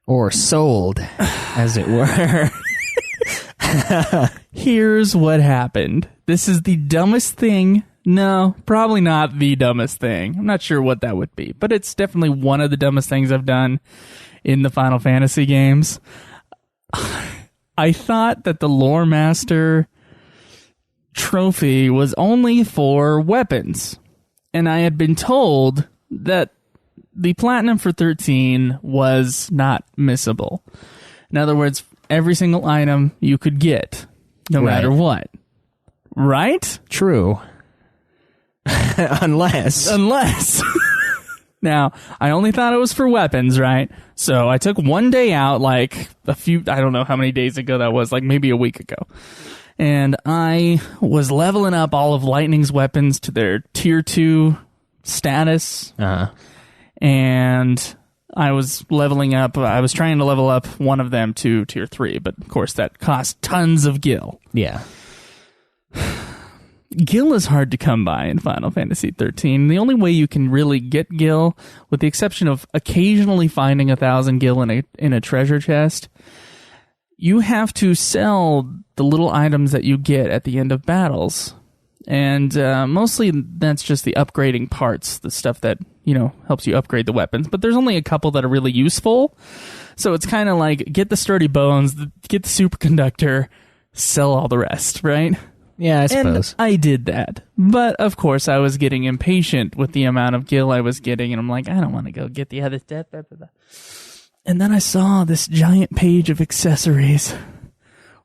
S7: Or sold, as it were.
S4: Here's what happened. This is the dumbest thing. No, probably not the dumbest thing. I'm not sure what that would be, but it's definitely one of the dumbest things I've done in the Final Fantasy games. I thought that the Lore Master trophy was only for weapons, and I had been told that the platinum for 13 was not missable. In other words, every single item you could get, no matter what. Right?
S7: True. Unless.
S4: Now, I only thought it was for weapons, right? So I took one day out, like I don't know how many days ago that was, like maybe a week ago. And I was leveling up all of Lightning's weapons to their tier 2 status. And I was I was trying to level up one of them to tier 3, but of course that cost tons of gil.
S7: Yeah.
S4: Gil is hard to come by in Final Fantasy 13. The only way you can really get gil, with the exception of occasionally finding 1,000 gil in a treasure chest, you have to sell the little items that you get at the end of battles. And mostly that's just the upgrading parts, the stuff that, helps you upgrade the weapons. But there's only a couple that are really useful. So it's kind of like, get the sturdy bones, get the superconductor, sell all the rest, right?
S7: Yeah, I suppose.
S4: And I did that. But, of course, I was getting impatient with the amount of gil I was getting, and I'm like, I don't want to go get the other stuff. And then I saw this giant page of accessories,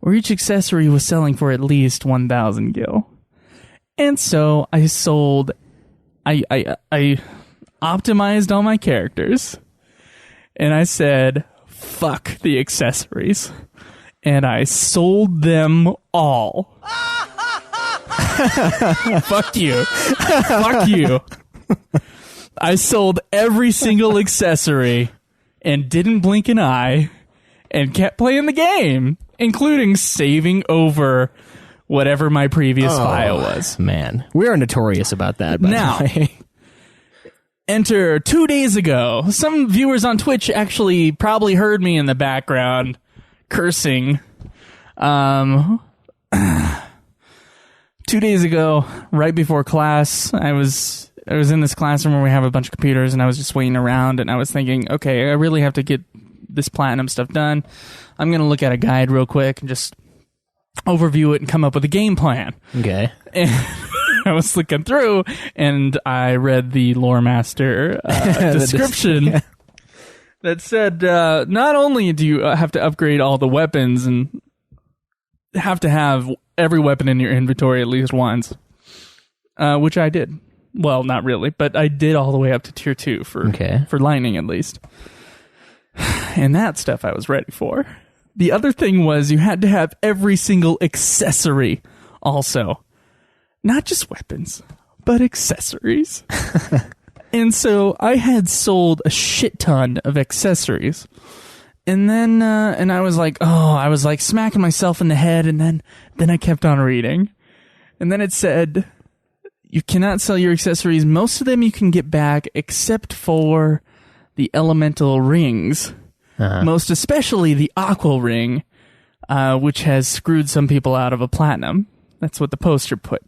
S4: where each accessory was selling for at least 1,000 gil. And so I sold... I optimized all my characters, and I said, fuck the accessories. And I sold them all. Fuck you. Fuck you. I sold every single accessory and didn't blink an eye and kept playing the game, including saving over whatever my previous file was.
S7: Man, we are notorious about that, by
S4: now,
S7: the way.
S4: Enter 2 days ago. Some viewers on Twitch actually probably heard me in the background cursing. 2 days ago, right before class, I was in this classroom where we have a bunch of computers, and I was just waiting around, and I was thinking, okay, I really have to get this platinum stuff done. I'm going to look at a guide real quick and just overview it and come up with a game plan.
S7: Okay.
S4: And I was looking through, and I read the Lore Master description that said, not only do you have to upgrade all the weapons and have to have every weapon in your inventory at least once, which I did. Well, not really, but I did all the way up to tier 2 for Lightning at least. And that stuff I was ready for. The other thing was you had to have every single accessory also. Not just weapons, but accessories. And so I had sold a shit ton of accessories. And then, and I was like, smacking myself in the head, and then I kept on reading. And then it said, you cannot sell your accessories. Most of them you can get back, except for the elemental rings. Most especially the aqua ring, which has screwed some people out of a platinum. That's what the poster put.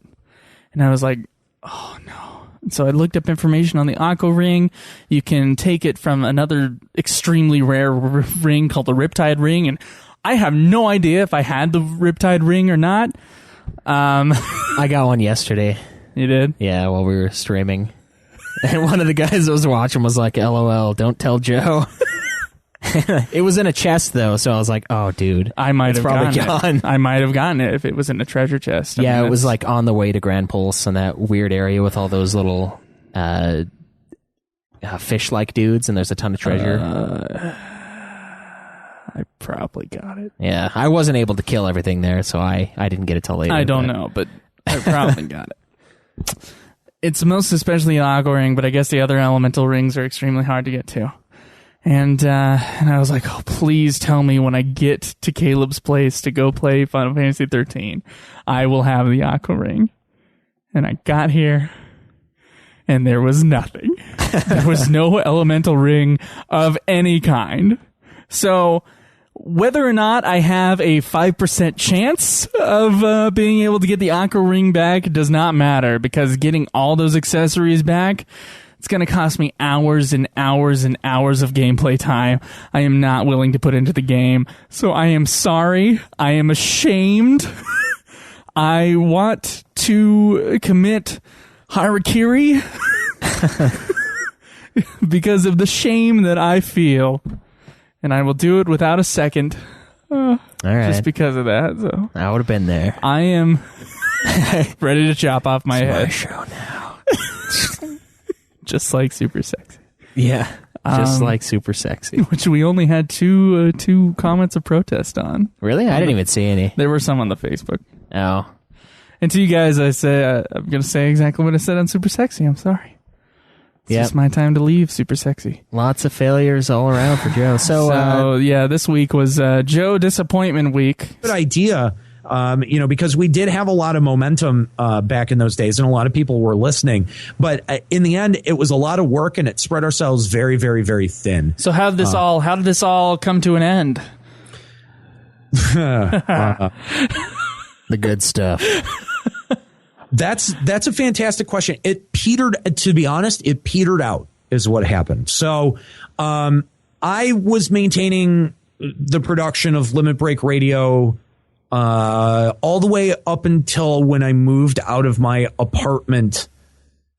S4: And I was like, oh no. And so I looked up information on the aqua ring. You can take it from another extremely rare ring called the Riptide ring. And I have no idea if I had the Riptide ring or not.
S7: I got one yesterday.
S4: You did?
S7: Yeah, while we were streaming. And one of the guys that was watching was like, LOL, don't tell Joe. It was in a chest, though, so I was like, oh, dude.
S4: I might have
S7: probably
S4: gotten it. I might have gotten it if it was in a treasure chest.
S7: Yeah, it was like on the way to Grand Pulse in that weird area with all those little fish-like dudes, and there's a ton of treasure.
S4: I probably got it.
S7: Yeah, I wasn't able to kill everything there, so I didn't get it till later.
S4: I don't know, but I probably got it. It's most especially an aqua ring, but I guess the other elemental rings are extremely hard to get to. And I was like, oh, please tell me when I get to Caleb's place to go play Final Fantasy 13, I will have the aqua ring. And I got here, and there was nothing. There was no elemental ring of any kind. So whether or not I have a 5% chance of being able to get the aqua ring back does not matter, because getting all those accessories back, it's going to cost me hours and hours and hours of gameplay time I am not willing to put into the game. So I am sorry. I am ashamed. I want to commit harakiri because of the shame that I feel. And I will do it without a second.
S7: All right.
S4: Just because of that. So
S7: I would have been there.
S4: I am ready to chop off my head.
S7: My show now.
S4: Just like Super Sexy.
S7: Yeah, just like Super Sexy.
S4: which we only had two comments of protest on.
S7: Really? I didn't even see any.
S4: There were some on the Facebook.
S7: Oh.
S4: And to you guys, I say I'm going to say exactly what I said on Super Sexy. I'm sorry. It's just my time to leave Super Sexy.
S7: Lots of failures all around for Joe. So
S4: yeah, this week was Joe Disappointment Week.
S12: Good idea. Because we did have a lot of momentum back in those days, and a lot of people were listening. But in the end, it was a lot of work, and it spread ourselves very, very, very thin.
S4: So how did this all come to an end?
S7: the good stuff.
S12: That's a fantastic question. It petered, to be honest, it petered out is what happened. So I was maintaining the production of Limit Break Radio all the way up until when I moved out of my apartment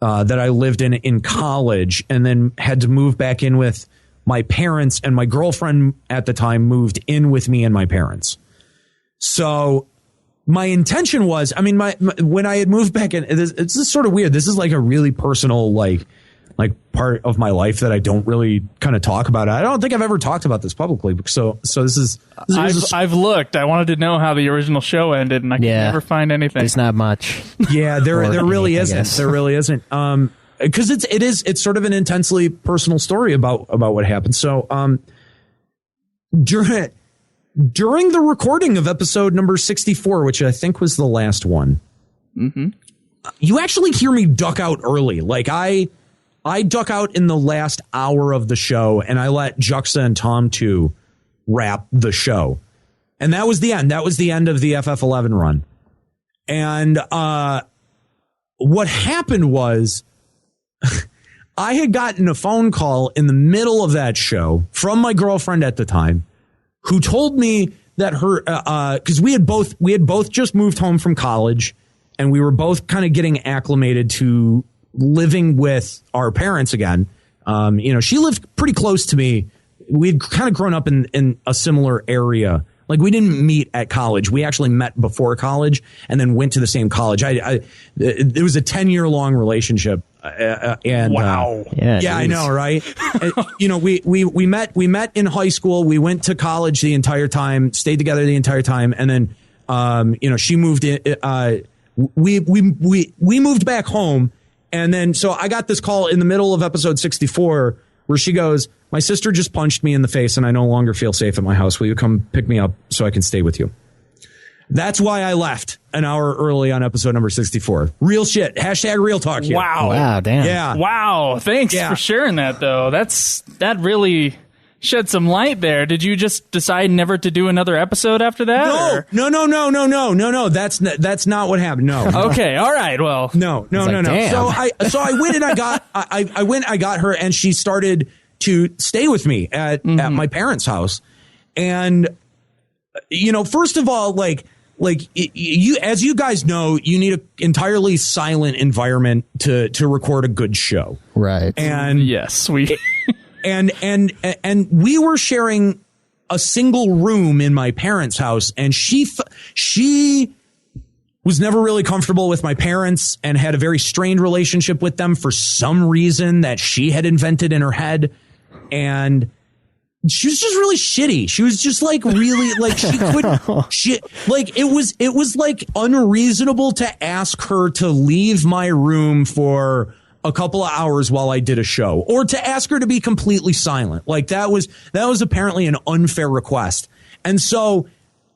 S12: that I lived in college, and then had to move back in with my parents, and my girlfriend at the time moved in with me and my parents. So my intention was, when I had moved back in, it's just sort of weird. This is like a really personal, like part of my life that I don't really kind of talk about. I don't think I've ever talked about this publicly. So this is
S4: I've looked. I wanted to know how the original show ended, and I could never find anything.
S7: There's not much.
S12: Yeah, there really isn't. There really isn't. Because it's sort of an intensely personal story about what happened. So during the recording of episode number 64, which I think was the last one, you actually hear me duck out early. Like I duck out in the last hour of the show, and I let Juxta and Tom 2 wrap the show. And that was the end. That was the end of the FF11 run. And what happened was I had gotten a phone call in the middle of that show from my girlfriend at the time, who told me that her, because we had both just moved home from college, and we were both kind of getting acclimated to living with our parents again. She lived pretty close to me. We'd kind of grown up in a similar area. Like, we didn't meet at college. We actually met before college and then went to the same college. It was a 10-year-long relationship. Wow. Yeah, I know, right? We met in high school. We went to college the entire time, stayed together the entire time. And then, she moved in, we moved back home. And then, so I got this call in the middle of episode 64 where she goes, "My sister just punched me in the face and I no longer feel safe at my house. Will you come pick me up so I can stay with you?" That's why I left an hour early on episode number 64. Real shit. Hashtag real talk here.
S4: Wow.
S7: Damn.
S12: Yeah.
S4: Wow. Thanks for sharing that, though. That really shed some light there. Did you just decide never to do another episode after that?
S12: No. That's not what happened. No.
S4: Okay. All right. Well.
S12: No.
S7: Damn.
S12: So I went and I got her, and she started to stay with me at my parents' house. And first of all, as you guys know, you need an entirely silent environment to record a good show.
S7: Right.
S12: And
S4: yes, we
S12: and we were sharing a single room in my parents' house, and she was never really comfortable with my parents and had a very strained relationship with them for some reason that she had invented in her head. And she was just really shitty. She was just really she couldn't. It was like unreasonable to ask her to leave my room for a couple of hours while I did a show, or to ask her to be completely silent. Like, that was apparently an unfair request. And so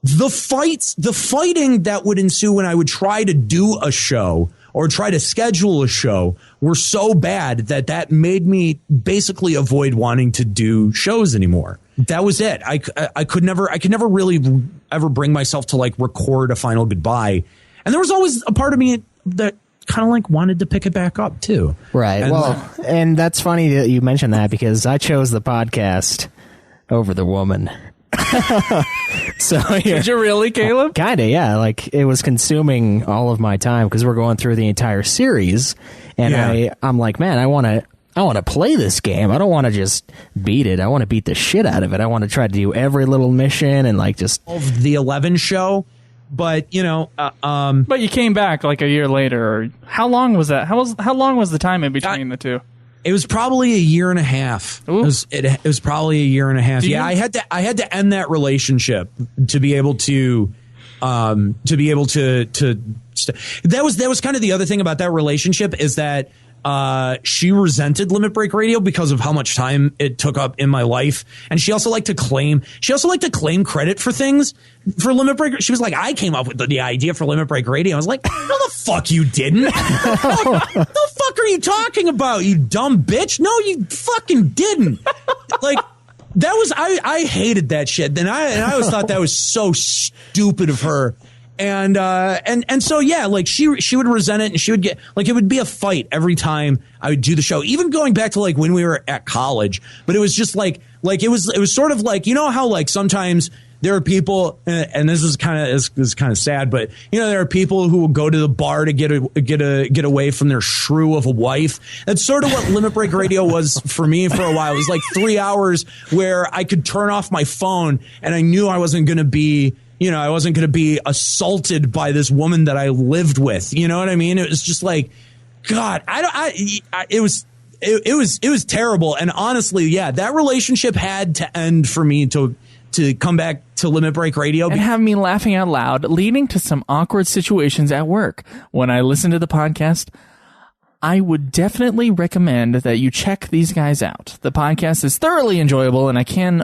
S12: the fighting that would ensue when I would try to do a show or try to schedule a show were so bad that made me basically avoid wanting to do shows anymore. That was it. I could never really ever bring myself to record a final goodbye. And there was always a part of me that kind of wanted to pick it back up too.
S7: Right. And and that's funny that you mentioned that, because I chose the podcast over the woman. So
S4: did you really, Caleb?
S7: Kinda, yeah. It was consuming all of my time because we're going through the entire series, and I'm like, man, I want to play this game. I don't want to just beat it. I want to beat the shit out of it. I want to try to do every little mission and just
S12: of the 11 show. But
S4: but you came back a year later. How long was that? How long was the time in between the two?
S12: It was probably a year and a half. It was probably a year and a half. Yeah, I had to end that relationship to be able to that was kind of the other thing about that relationship is that she resented Limit Break Radio because of how much time it took up in my life, and she also liked to claim credit for things for Limit Break. She was like, I came up with the idea for Limit Break Radio. I was like, no, the fuck you didn't. The fuck are you talking about, you dumb bitch? No, you fucking didn't. Like, that was I hated that shit. And I always thought that was so stupid of her. And so yeah, like she would resent it, and she would get like, it would be a fight every time I would do the show, even going back to like when we were at college. But it was just like it was sort of like, you know how like sometimes there are people, and this is kind of sad, but you know, there are people who will go to the bar to get away from their shrew of a wife. That's sort of what Limit Break Radio was for me for a while. It was like 3 hours where I could turn off my phone, and I knew I wasn't going to be assaulted by this woman that I lived with. You know what I mean? It was just like, God, it was terrible. And honestly, yeah, that relationship had to end for me to come back to Limit Break Radio.
S2: And have me laughing out loud, leading to some awkward situations at work. When I listen to the podcast, I would definitely recommend that you check these guys out. The podcast is thoroughly enjoyable, and I can't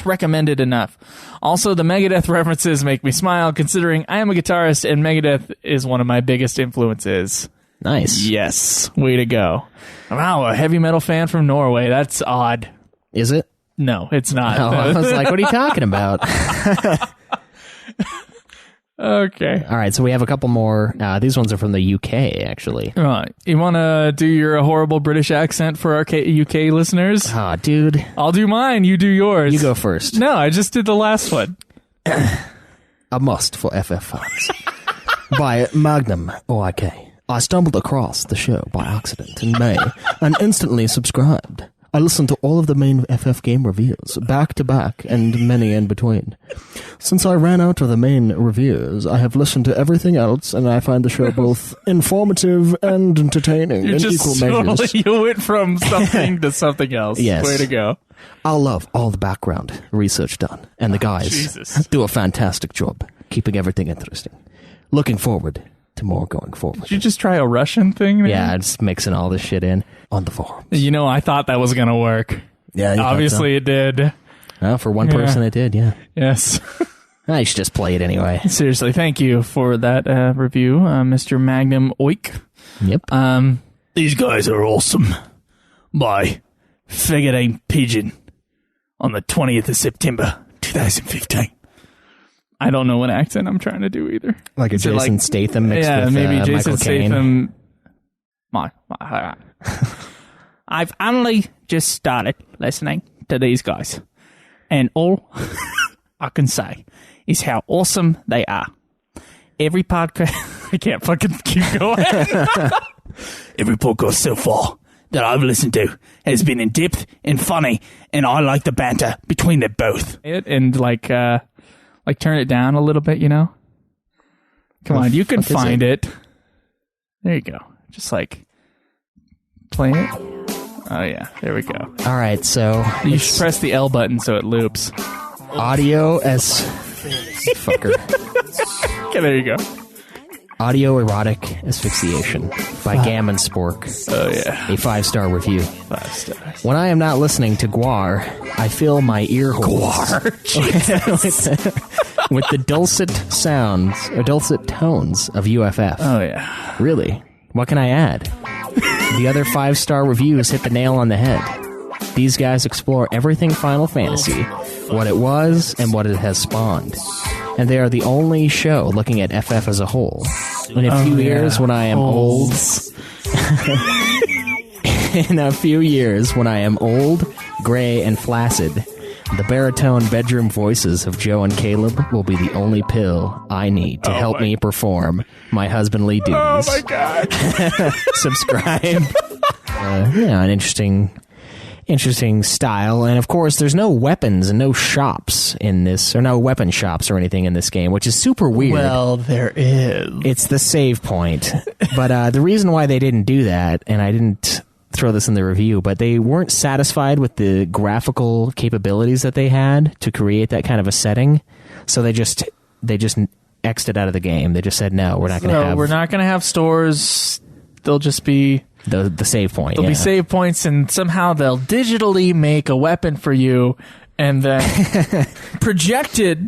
S2: recommend it enough. Also, the Megadeth references make me smile, considering I am a guitarist, and Megadeth is one of my biggest influences.
S7: Nice.
S2: Yes. Way to go. Wow, a heavy metal fan from Norway. That's odd.
S7: Is it?
S2: No, it's not.
S7: Oh, I was like, what are you talking about?
S2: Okay.
S7: All right, so we have a couple more. These ones are from the UK, actually.
S2: All right. You want to do your horrible British accent for our UK listeners?
S7: Ah, dude.
S2: I'll do mine. You do yours.
S7: You go first.
S2: No, I just did the last one.
S7: A must for FF fans. By Magnum OIK. I stumbled across the show by accident in May and instantly subscribed. I listened to all of the main FF game reviews, back to back, and many in between. Since I ran out of the main reviews, I have listened to everything else, and I find the show both informative and entertaining in equal measures.
S2: You went from something to something else.
S7: Yes.
S2: Way to go.
S7: I love all the background research done, and the guys do a fantastic job keeping everything interesting. Looking forward to more going forward.
S2: Did you just try a Russian thing? Man?
S7: Yeah, just mixing all this shit in on the forums.
S2: You know, I thought that was going to work.
S7: Yeah,
S2: obviously it did.
S7: Well, for one person it did, yeah.
S2: Yes.
S7: I should just play it anyway.
S2: Seriously, thank you for that review, Mr. Magnum Oik.
S7: Yep.
S2: These guys are awesome. By Figurine Pigeon on the 20th of September, 2015. I don't know what accent I'm trying to do either.
S7: Like a Jason Statham mixed with
S2: maybe Jason
S7: Michael
S2: Statham. I've only just started listening to these guys, and all I can say is how awesome they are. Every podcast, I can't fucking keep going. Every podcast so far that I've listened to has been in depth and funny, and I like the banter between them both. And like turn it down a little bit, you know? Come on, you can find it. There you go. Just like play it. Oh yeah, there we go.
S7: All right, so
S2: you should press the L button so it loops.
S7: Audio as fucker.
S2: Okay, there you go.
S7: Audio erotic asphyxiation by Gammon Spork.
S2: Oh yeah,
S7: a 5-star review.
S2: 5 stars.
S7: When I am not listening to Gwar, I fill my ear holes with the dulcet sounds or dulcet tones of UFF.
S2: Oh yeah,
S7: really? What can I add? The other 5-star reviews hit the nail on the head. These guys explore everything Final Fantasy, what it was, and what it has spawned. And they are the only show looking at FF as a whole. In a few years, when I am old... In a few years, when I am old, gray, and flaccid, the baritone bedroom voices of Joe and Caleb will be the only pill I need to help me perform my husbandly duties.
S2: Oh my god!
S7: Subscribe. An interesting style, and of course there's no weapons and no shops in this, or no weapon shops or anything in this game, which is super weird.
S2: Well, there is.
S7: It's the save point. But the reason why they didn't do that, and I didn't throw this in the review, but they weren't satisfied with the graphical capabilities that they had to create that kind of a setting. So they just X'd it out of the game. They just said, no, we're not going to have...
S2: we're not going to have stores. They'll just be...
S7: The save point.
S2: There'll be save points, and somehow they'll digitally make a weapon for you and then project it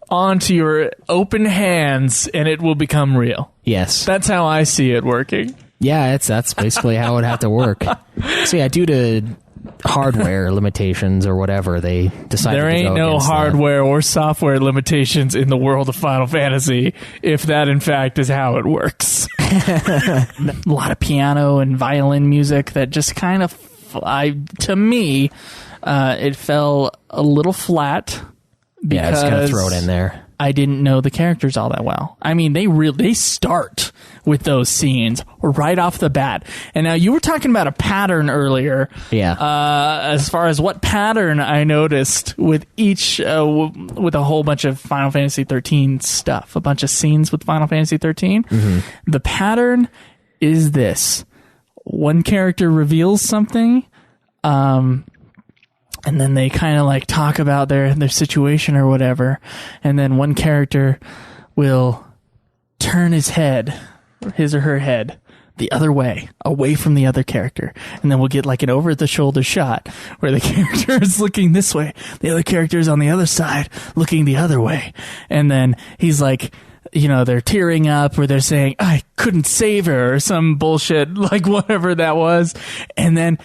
S2: onto your open hands, and it will become real.
S7: Yes.
S2: That's how I see it working.
S7: Yeah, that's basically how it would have to work. So yeah, due to hardware limitations or whatever, they decided
S2: there ain't no hardware or software limitations in the world of Final Fantasy, if that in fact is how it works. A lot of piano and violin music that just kind of, to me, it fell a little flat.
S7: Yeah, just kind of throw it in there.
S2: I didn't know the characters all that well. I mean, they start with those scenes right off the bat. And now you were talking about a pattern earlier.
S7: Yeah.
S2: As far as what pattern I noticed with each, with a whole bunch of Final Fantasy 13 stuff, a bunch of scenes with Final Fantasy 13.
S7: Mm-hmm.
S2: The pattern is this: one character reveals something, and then they kind of like talk about their situation or whatever. And then one character will turn his or her head, the other way, away from the other character. And then we'll get like an over-the-shoulder shot where the character is looking this way. The other character is on the other side looking the other way. And then he's like, they're tearing up or they're saying, I couldn't save her or some bullshit, like whatever that was. And then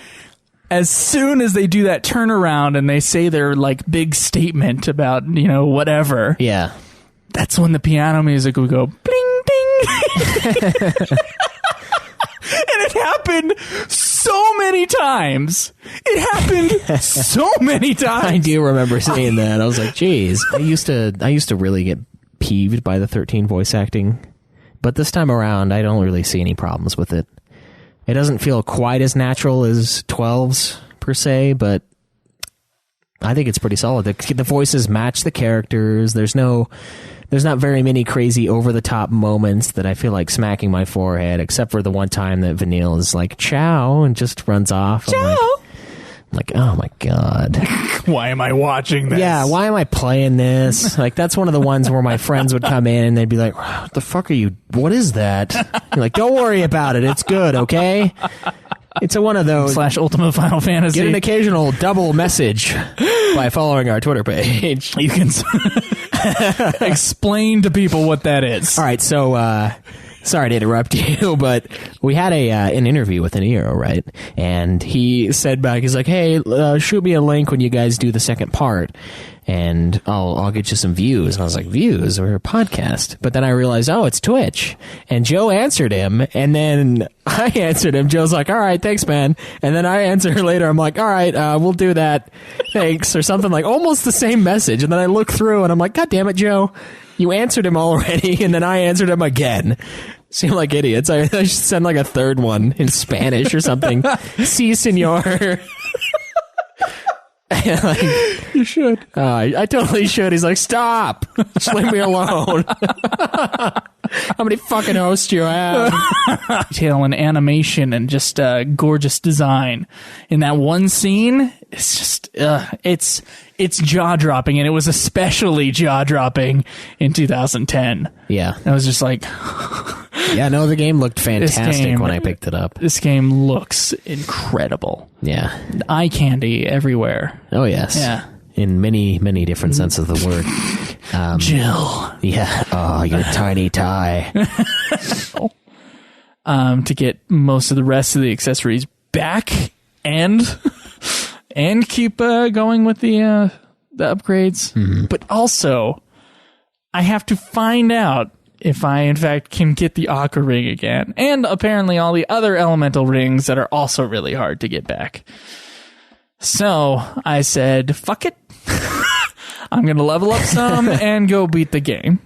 S2: as soon as they do that turnaround and they say their like big statement about, whatever.
S7: Yeah.
S2: That's when the piano music would go bling ding. And it happened so many times.
S7: I do remember seeing that. I was like, geez. I used to really get peeved by the 13 voice acting. But this time around, I don't really see any problems with it. It doesn't feel quite as natural as 12's per se, but I think it's pretty solid. The voices match the characters. There's not very many crazy over-the-top moments that I feel like smacking my forehead, except for the one time that Vanille is like, ciao, and just runs off.
S2: Ciao!
S7: I'm like, oh my God.
S2: Why am I watching this?
S7: Yeah, why am I playing this? Like, that's one of the ones where my friends would come in and they'd be like, what the fuck are you, what is that? You're like, don't worry about it. It's good, okay? It's one of those.
S2: / Ultima Final Fantasy.
S7: Get an occasional double message by following our Twitter page.
S2: You can explain to people what that is.
S7: All right, so, sorry to interrupt you, but we had an interview with Nero, right? And he said back, he's like, hey, shoot me a link when you guys do the second part, and I'll get you some views. And I was like, views or a podcast? But then I realized, oh, it's Twitch. And Joe answered him, and then I answered him. Joe's like, all right, thanks, man. And then I answer her later. I'm like, all right, we'll do that. Thanks, or something like almost the same message. And then I look through, and I'm like, God damn it, Joe. You answered him already, and then I answered him again. Seem like idiots. I should send like a third one in Spanish or something. Si, senor. Like,
S2: you should.
S7: I totally should. He's like, stop. Just leave me alone. How many fucking hosts do you have?
S2: Detail and animation and just gorgeous design in that one scene. It's just it's jaw-dropping, and it was especially jaw-dropping in 2010.
S7: Yeah.
S2: I was just like...
S7: Yeah, no, the game looked fantastic when I picked it up.
S2: This game looks incredible.
S7: Yeah.
S2: Eye candy everywhere.
S7: Oh, yes.
S2: Yeah.
S7: In many, many different senses of the word.
S2: Jill.
S7: Yeah. Oh, your tiny tie.
S2: To get most of the rest of the accessories back and keep going with the upgrades. Mm-hmm. But also, I have to find out if I, in fact, can get the Aqua Ring again. And apparently all the other elemental rings that are also really hard to get back. So I said, fuck it. I'm going to level up some and go beat the game.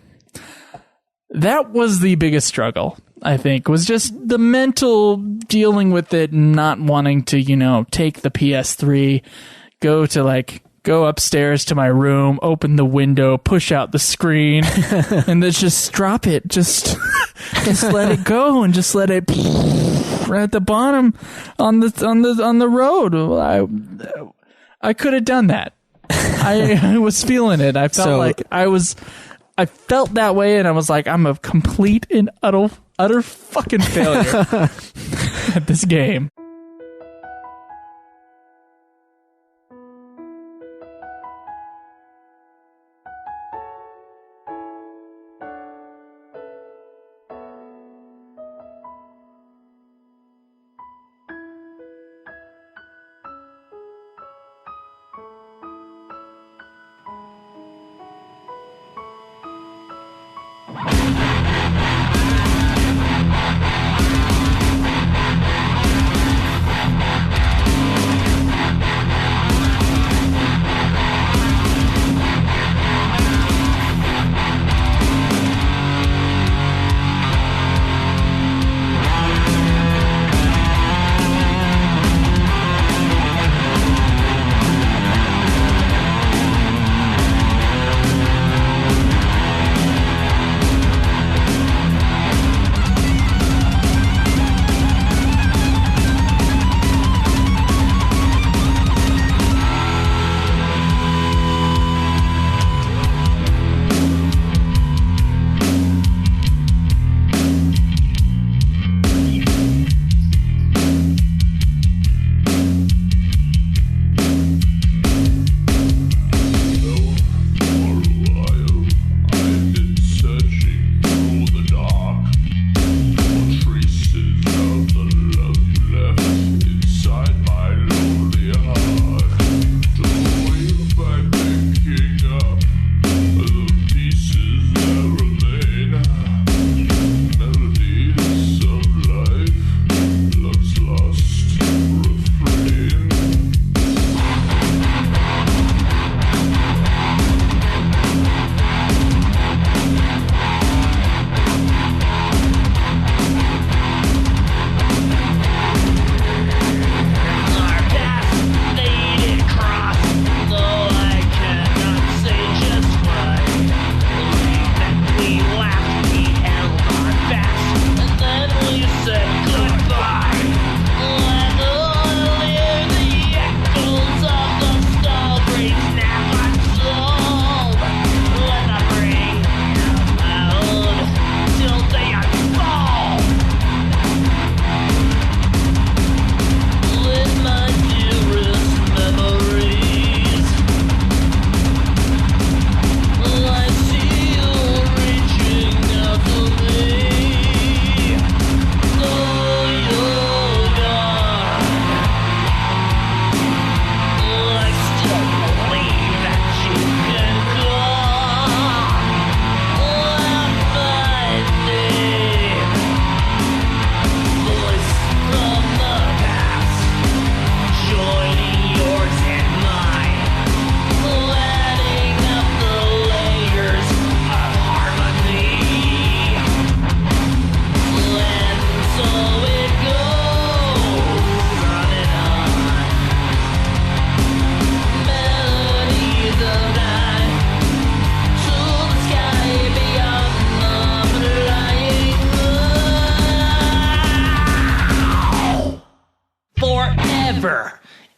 S2: That was the biggest struggle, I think, was just the mental dealing with it, not wanting to, take the PS3, go upstairs to my room, open the window, push out the screen, and then just drop it. Just let it go and just let it
S4: right at the bottom on the road. I could have done that. I was feeling it. I felt I felt that way, and I was like, I'm a complete and utter fucking failure at this game.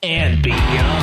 S13: and beyond.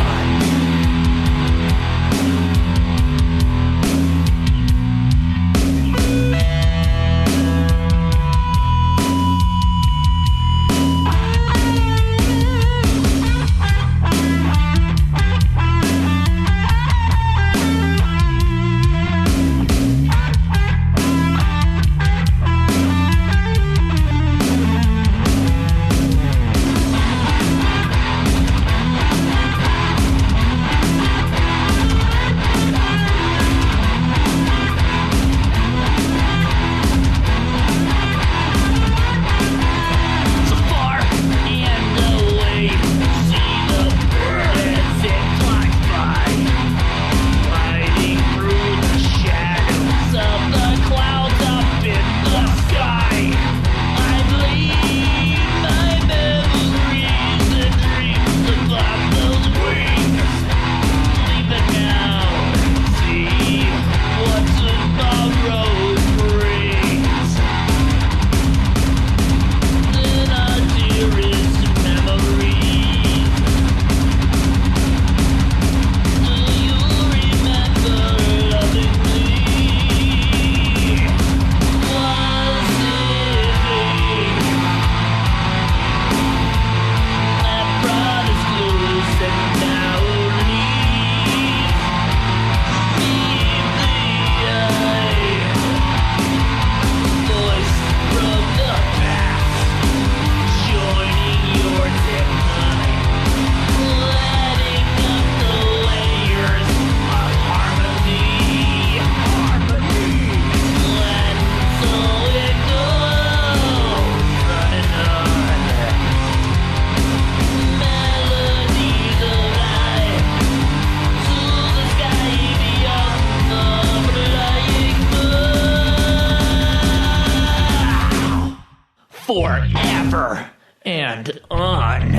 S2: forever and on.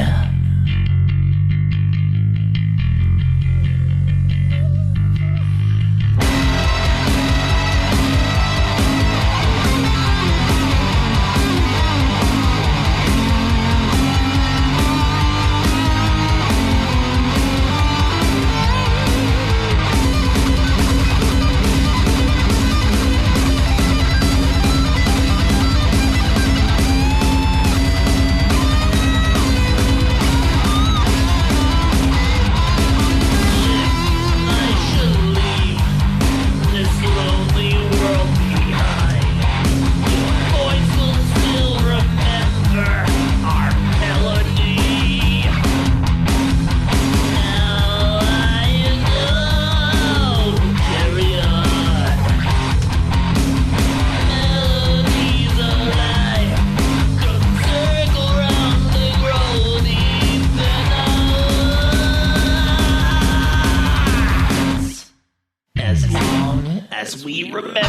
S2: As we remember.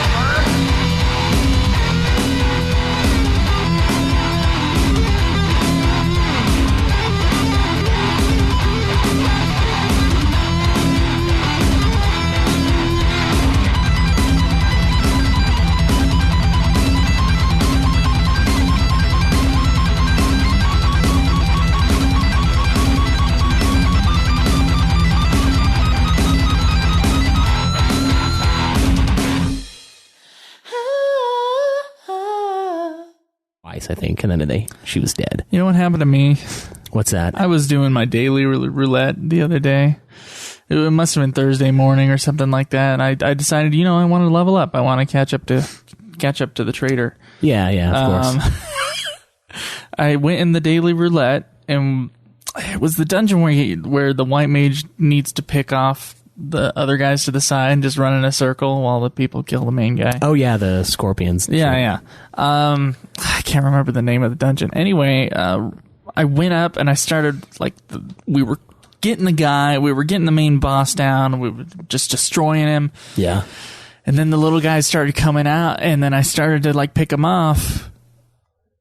S7: I think, and then she was dead.
S4: You know what happened to me?
S7: What's that?
S4: I was doing my daily roulette the other day. It must have been Thursday morning or something like that, and I decided, I want to level up. I want to catch up to the trader.
S7: Yeah, of course.
S4: I went in the daily roulette, and it was the dungeon where the white mage needs to pick off the other guys to the side and just run in a circle while the people kill the main guy.
S7: Oh yeah, the scorpions.
S4: Yeah. I can't remember the name of the dungeon. Anyway, I went up and I started we were getting the main boss down. We were just destroying him.
S7: Yeah.
S4: And then the little guys started coming out, and then I started to pick them off,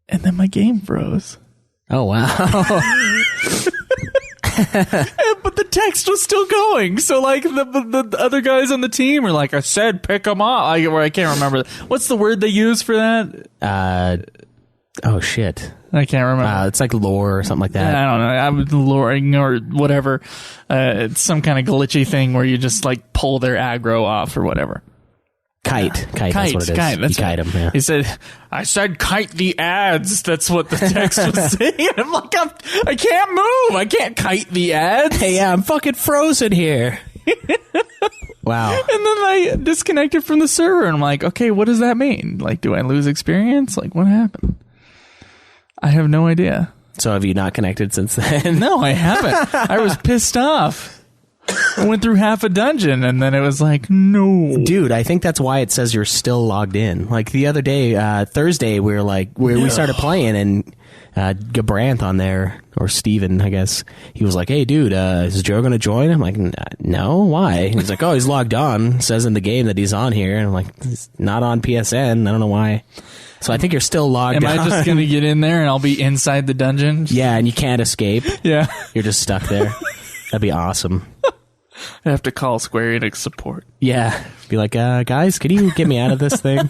S4: and then my game froze.
S7: Oh wow.
S4: But the text was still going, so the other guys on the team were like, I said pick them up. I can't remember what's the word they use for that.
S7: Oh shit,
S4: I can't remember.
S7: It's like lore or something like that.
S4: I don't know. I'm loring or whatever. It's some kind of glitchy thing where you just pull their aggro off or whatever.
S7: Kite. That's what it is.
S4: That's
S7: you kite them. Yeah.
S4: He said, I said kite the ads. That's what the text was saying. I'm like, I can't move. I can't kite the ads.
S7: Hey, I'm fucking frozen here. Wow.
S4: And then I disconnected from the server, and I'm like, okay, what does that mean? Do I lose experience? What happened? I have no idea.
S7: So have you not connected since then?
S4: No, I haven't. I was pissed off. I went through half a dungeon, and then it was no.
S7: Dude, I think that's why it says you're still logged in. The other day, Thursday, we started playing, and Gabranth on there, or Steven, I guess, he was like, hey, dude, is Joe going to join? I'm like, no, why? He's like, oh, he's logged on. It says in the game that he's on here. And I'm like, he's not on PSN. I don't know why. So I think you're still logged on.
S4: Am I just going to get in there, and I'll be inside the dungeon?
S7: Yeah, and you can't escape.
S4: Yeah.
S7: You're just stuck there. That'd be awesome.
S4: I have to call Square Enix support.
S7: Yeah. Be like, guys, can you get me out of this thing?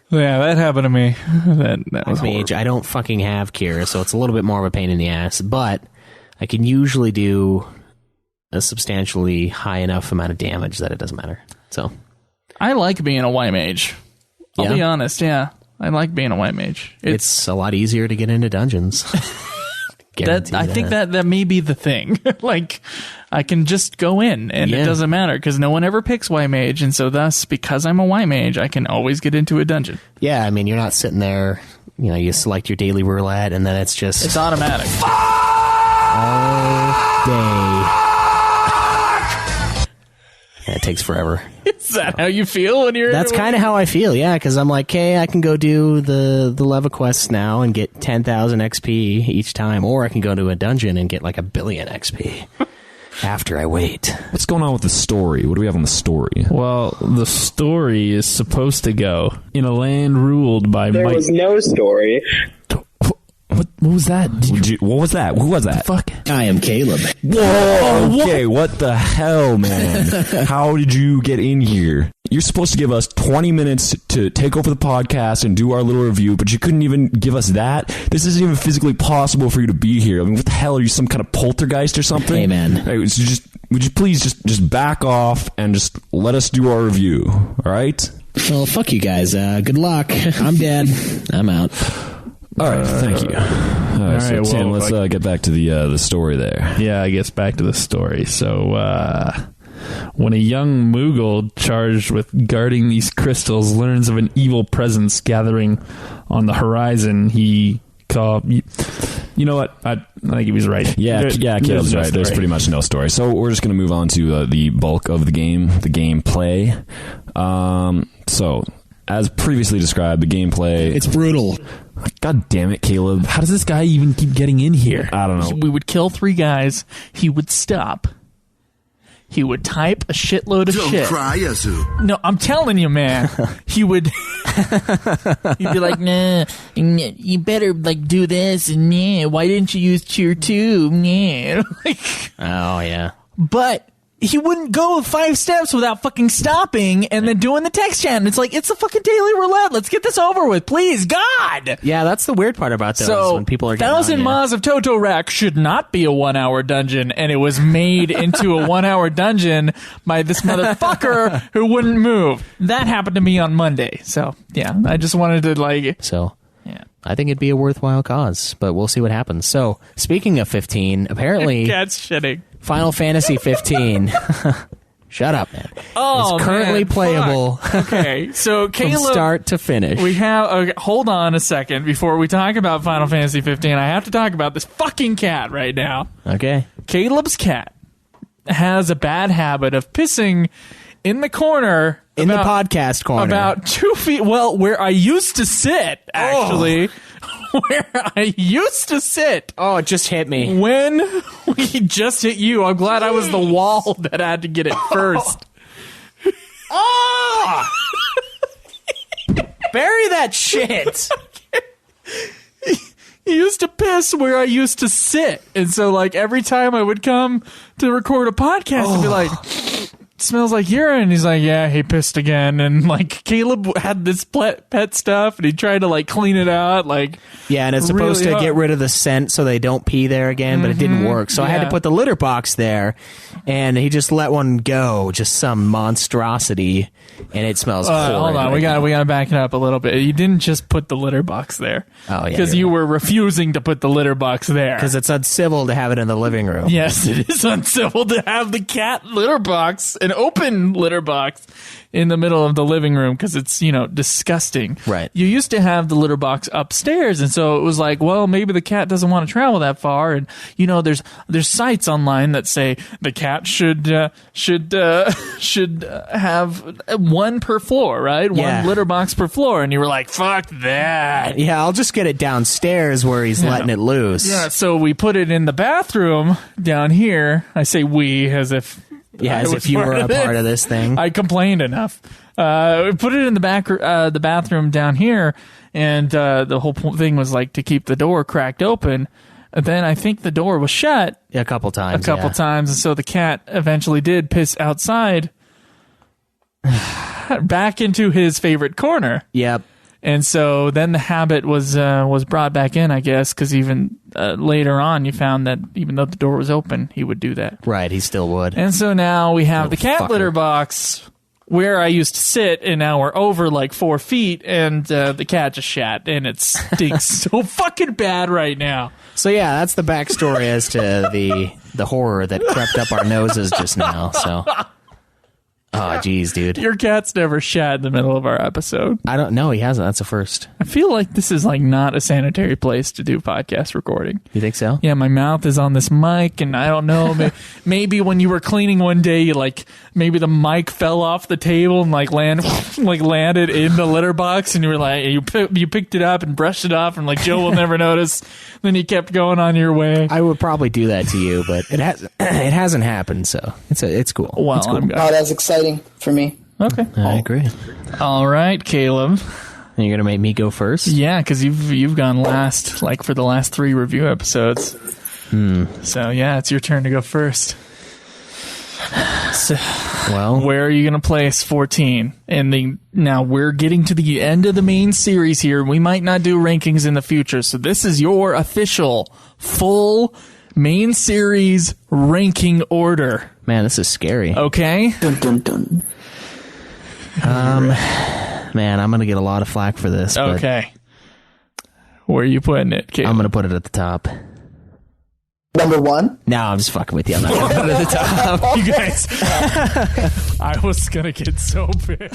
S4: Yeah, that happened to me. That was
S7: Mage. I don't fucking have Cure, so it's a little bit more of a pain in the ass, but I can usually do a substantially high enough amount of damage that it doesn't matter. So
S4: I like being a white mage. I'll be honest, yeah. I like being a white mage.
S7: It's a lot easier to get into dungeons.
S4: I think that may be the thing. I can just go in, and it doesn't matter, because no one ever picks white mage, and so thus, because I'm a white mage, I can always get into a dungeon.
S7: Yeah, I mean, you're not sitting there, you select your daily roulette, and then it's just...
S4: It's automatic.
S7: All day. Yeah, it takes forever.
S4: Is that how you feel when you're...
S7: That's kind of how I feel, yeah, because I'm like, hey, I can go do the leva quests now and get 10,000 XP each time, or I can go to a dungeon and get 1 billion XP after I wait.
S12: What's going on with the story? What do we have on the story?
S13: Well, the story is supposed to go in a land ruled by
S14: There was no story.
S2: What was that?
S13: What was that? Who was that?
S2: Fuck.
S14: I am Caleb.
S13: Whoa! Okay, what the hell, man? How did you get in here? You're supposed to give us 20 minutes to take over the podcast and do our little review, but you couldn't even give us that? This isn't even physically possible for you to be here. I mean, what the hell? Are you some kind of poltergeist or something?
S14: Hey, man.
S13: Right, so would you please just back off and just let us do our review, all right?
S14: Well, fuck you guys. Good luck. I'm dead. I'm out.
S13: All right, thank you. All right, so
S2: right,
S13: Tim, let's get back to the story there.
S2: Yeah, I guess back to the story. So, when a young Moogle charged with guarding these crystals learns of an evil presence gathering on the horizon, he called... You know what? I think he was right.
S13: Yeah, Caleb's right. There's pretty much no story. So we're just going to move on to the bulk of the game, the gameplay. So, as previously described, the gameplay...
S14: It's brutal.
S13: God damn it, Caleb.
S2: How does this guy even keep getting in here?
S13: I don't know.
S2: We would kill 3 guys. He would stop. He would type a shitload of shit.
S15: Don't cry, Yasu.
S2: No, I'm telling you, man. He would... He'd be like, nah, you better, like, do this, and nah, why didn't you use tier 2? Nah. Like,
S14: oh, yeah.
S2: But... he wouldn't go 5 steps without fucking stopping and then doing the text chat. And it's like, it's a fucking daily roulette. Let's get this over with, please, God.
S7: Yeah, that's the weird part about those.
S2: So,
S7: when people are getting
S2: 1,000
S7: on,
S2: Maws of Totorak should not be a 1-hour dungeon, and it was made into a 1-hour dungeon by this motherfucker who wouldn't move. That happened to me on Monday. So, yeah, I just wanted to, like...
S7: So, yeah, I think it'd be a worthwhile cause, but we'll see what happens. So, speaking of 15, apparently...
S2: Cat's shitting.
S7: Final Fantasy 15. Shut up, man.
S2: Oh,
S7: it's currently
S2: man,
S7: playable.
S2: Fuck. Okay, so Caleb,
S7: from start to finish.
S2: We have. Okay, hold on a second before we talk about Final Fantasy 15. I have to talk about this fucking cat right now.
S7: Okay.
S2: Caleb's cat has a bad habit of pissing in the corner.
S7: In the podcast corner.
S2: About 2 feet. Well, where I used to sit, actually. Oh. Where I used to sit.
S7: Oh, it just hit me.
S2: When we just hit you, I'm glad I was the wall that had to get it first.
S7: Oh! Bury that shit.
S2: He used to piss where I used to sit. And so, like, every time I would come to record a podcast, I'd be like... smells like urine. He's like, yeah, he pissed again. And like Caleb had this pet stuff and he tried to like clean it out. Like,
S7: yeah, and it's supposed to get rid of the scent so they don't pee there again, but it didn't work. So I had to put the litter box there, and he just let one go, just some monstrosity, and it smells horrid.
S2: Hold on, we gotta back it up a little bit. You didn't just put the litter box there.
S7: Oh, yeah.
S2: Because you were refusing to put the litter box there.
S7: Because it's uncivil to have it in the living room.
S2: Yes, it is uncivil to have the cat litter box, an open litter box, in the middle of the living room because it's, you know, disgusting.
S7: Right.
S2: You used to have the litter box upstairs, and so it was like, well, maybe the cat doesn't want to travel that far, and you know, there's sites online that say the cat should have one per floor, right?
S7: Yeah.
S2: One litter box per floor, and you were like, fuck that.
S7: Yeah, I'll just get it downstairs where he's letting it loose.
S2: Yeah, so we put it in the bathroom down here. I say we as if...
S7: Yeah, as if you were a part of this thing.
S2: I complained enough. We put it in the bathroom down here, and the whole thing was like to keep the door cracked open. And then I think the door was shut
S7: a couple times,
S2: and so the cat eventually did piss outside, back into his favorite corner.
S7: Yep.
S2: And so then the habit was brought back in, I guess, because even later on you found that even though the door was open, he would do that.
S7: Right, he still would.
S2: And so now we have the cat litter box where I used to sit, and now we're over like 4 feet, and the cat just shat, and it stinks so fucking bad right now.
S7: So yeah, that's the backstory as to the horror that crept up our noses just now. So. Oh, geez, dude.
S2: Your cat's never shat in the middle of our episode.
S7: I don't know. He hasn't. That's a first.
S2: I feel like this is like not a sanitary place to do podcast recording.
S7: You think so?
S2: Yeah, my mouth is on this mic, and I don't know. Maybe when you were cleaning one day, you maybe the mic fell off the table and landed in the litter box, and you were like, you picked it up and brushed it off, and like Joe will never notice. Then you kept going on your way.
S7: I would probably do that to you, but it hasn't happened, so it's cool.
S2: Well,
S7: it's cool.
S16: Oh, that's exciting for me.
S2: Okay.
S7: I agree.
S2: All right, Caleb.
S7: And you're gonna make me go first?
S2: Yeah, because you've gone last, like for the last 3 review episodes. So yeah, it's your turn to go first. So,
S7: well,
S2: where are you going to place 14? Now we're getting to the end of the main series here. We might not do rankings in the future, so this is your official full main series ranking order.
S7: Man, this is scary.
S2: Okay.
S3: Dun dun dun.
S7: Man, I'm gonna get a lot of flack for this. But
S2: Okay. Where are you putting it, Kate?
S7: I'm gonna put it at the top.
S15: Number 1?
S7: No, I'm just fucking with you. I'm not gonna put it at the top.
S2: You guys, I was gonna get so pissed.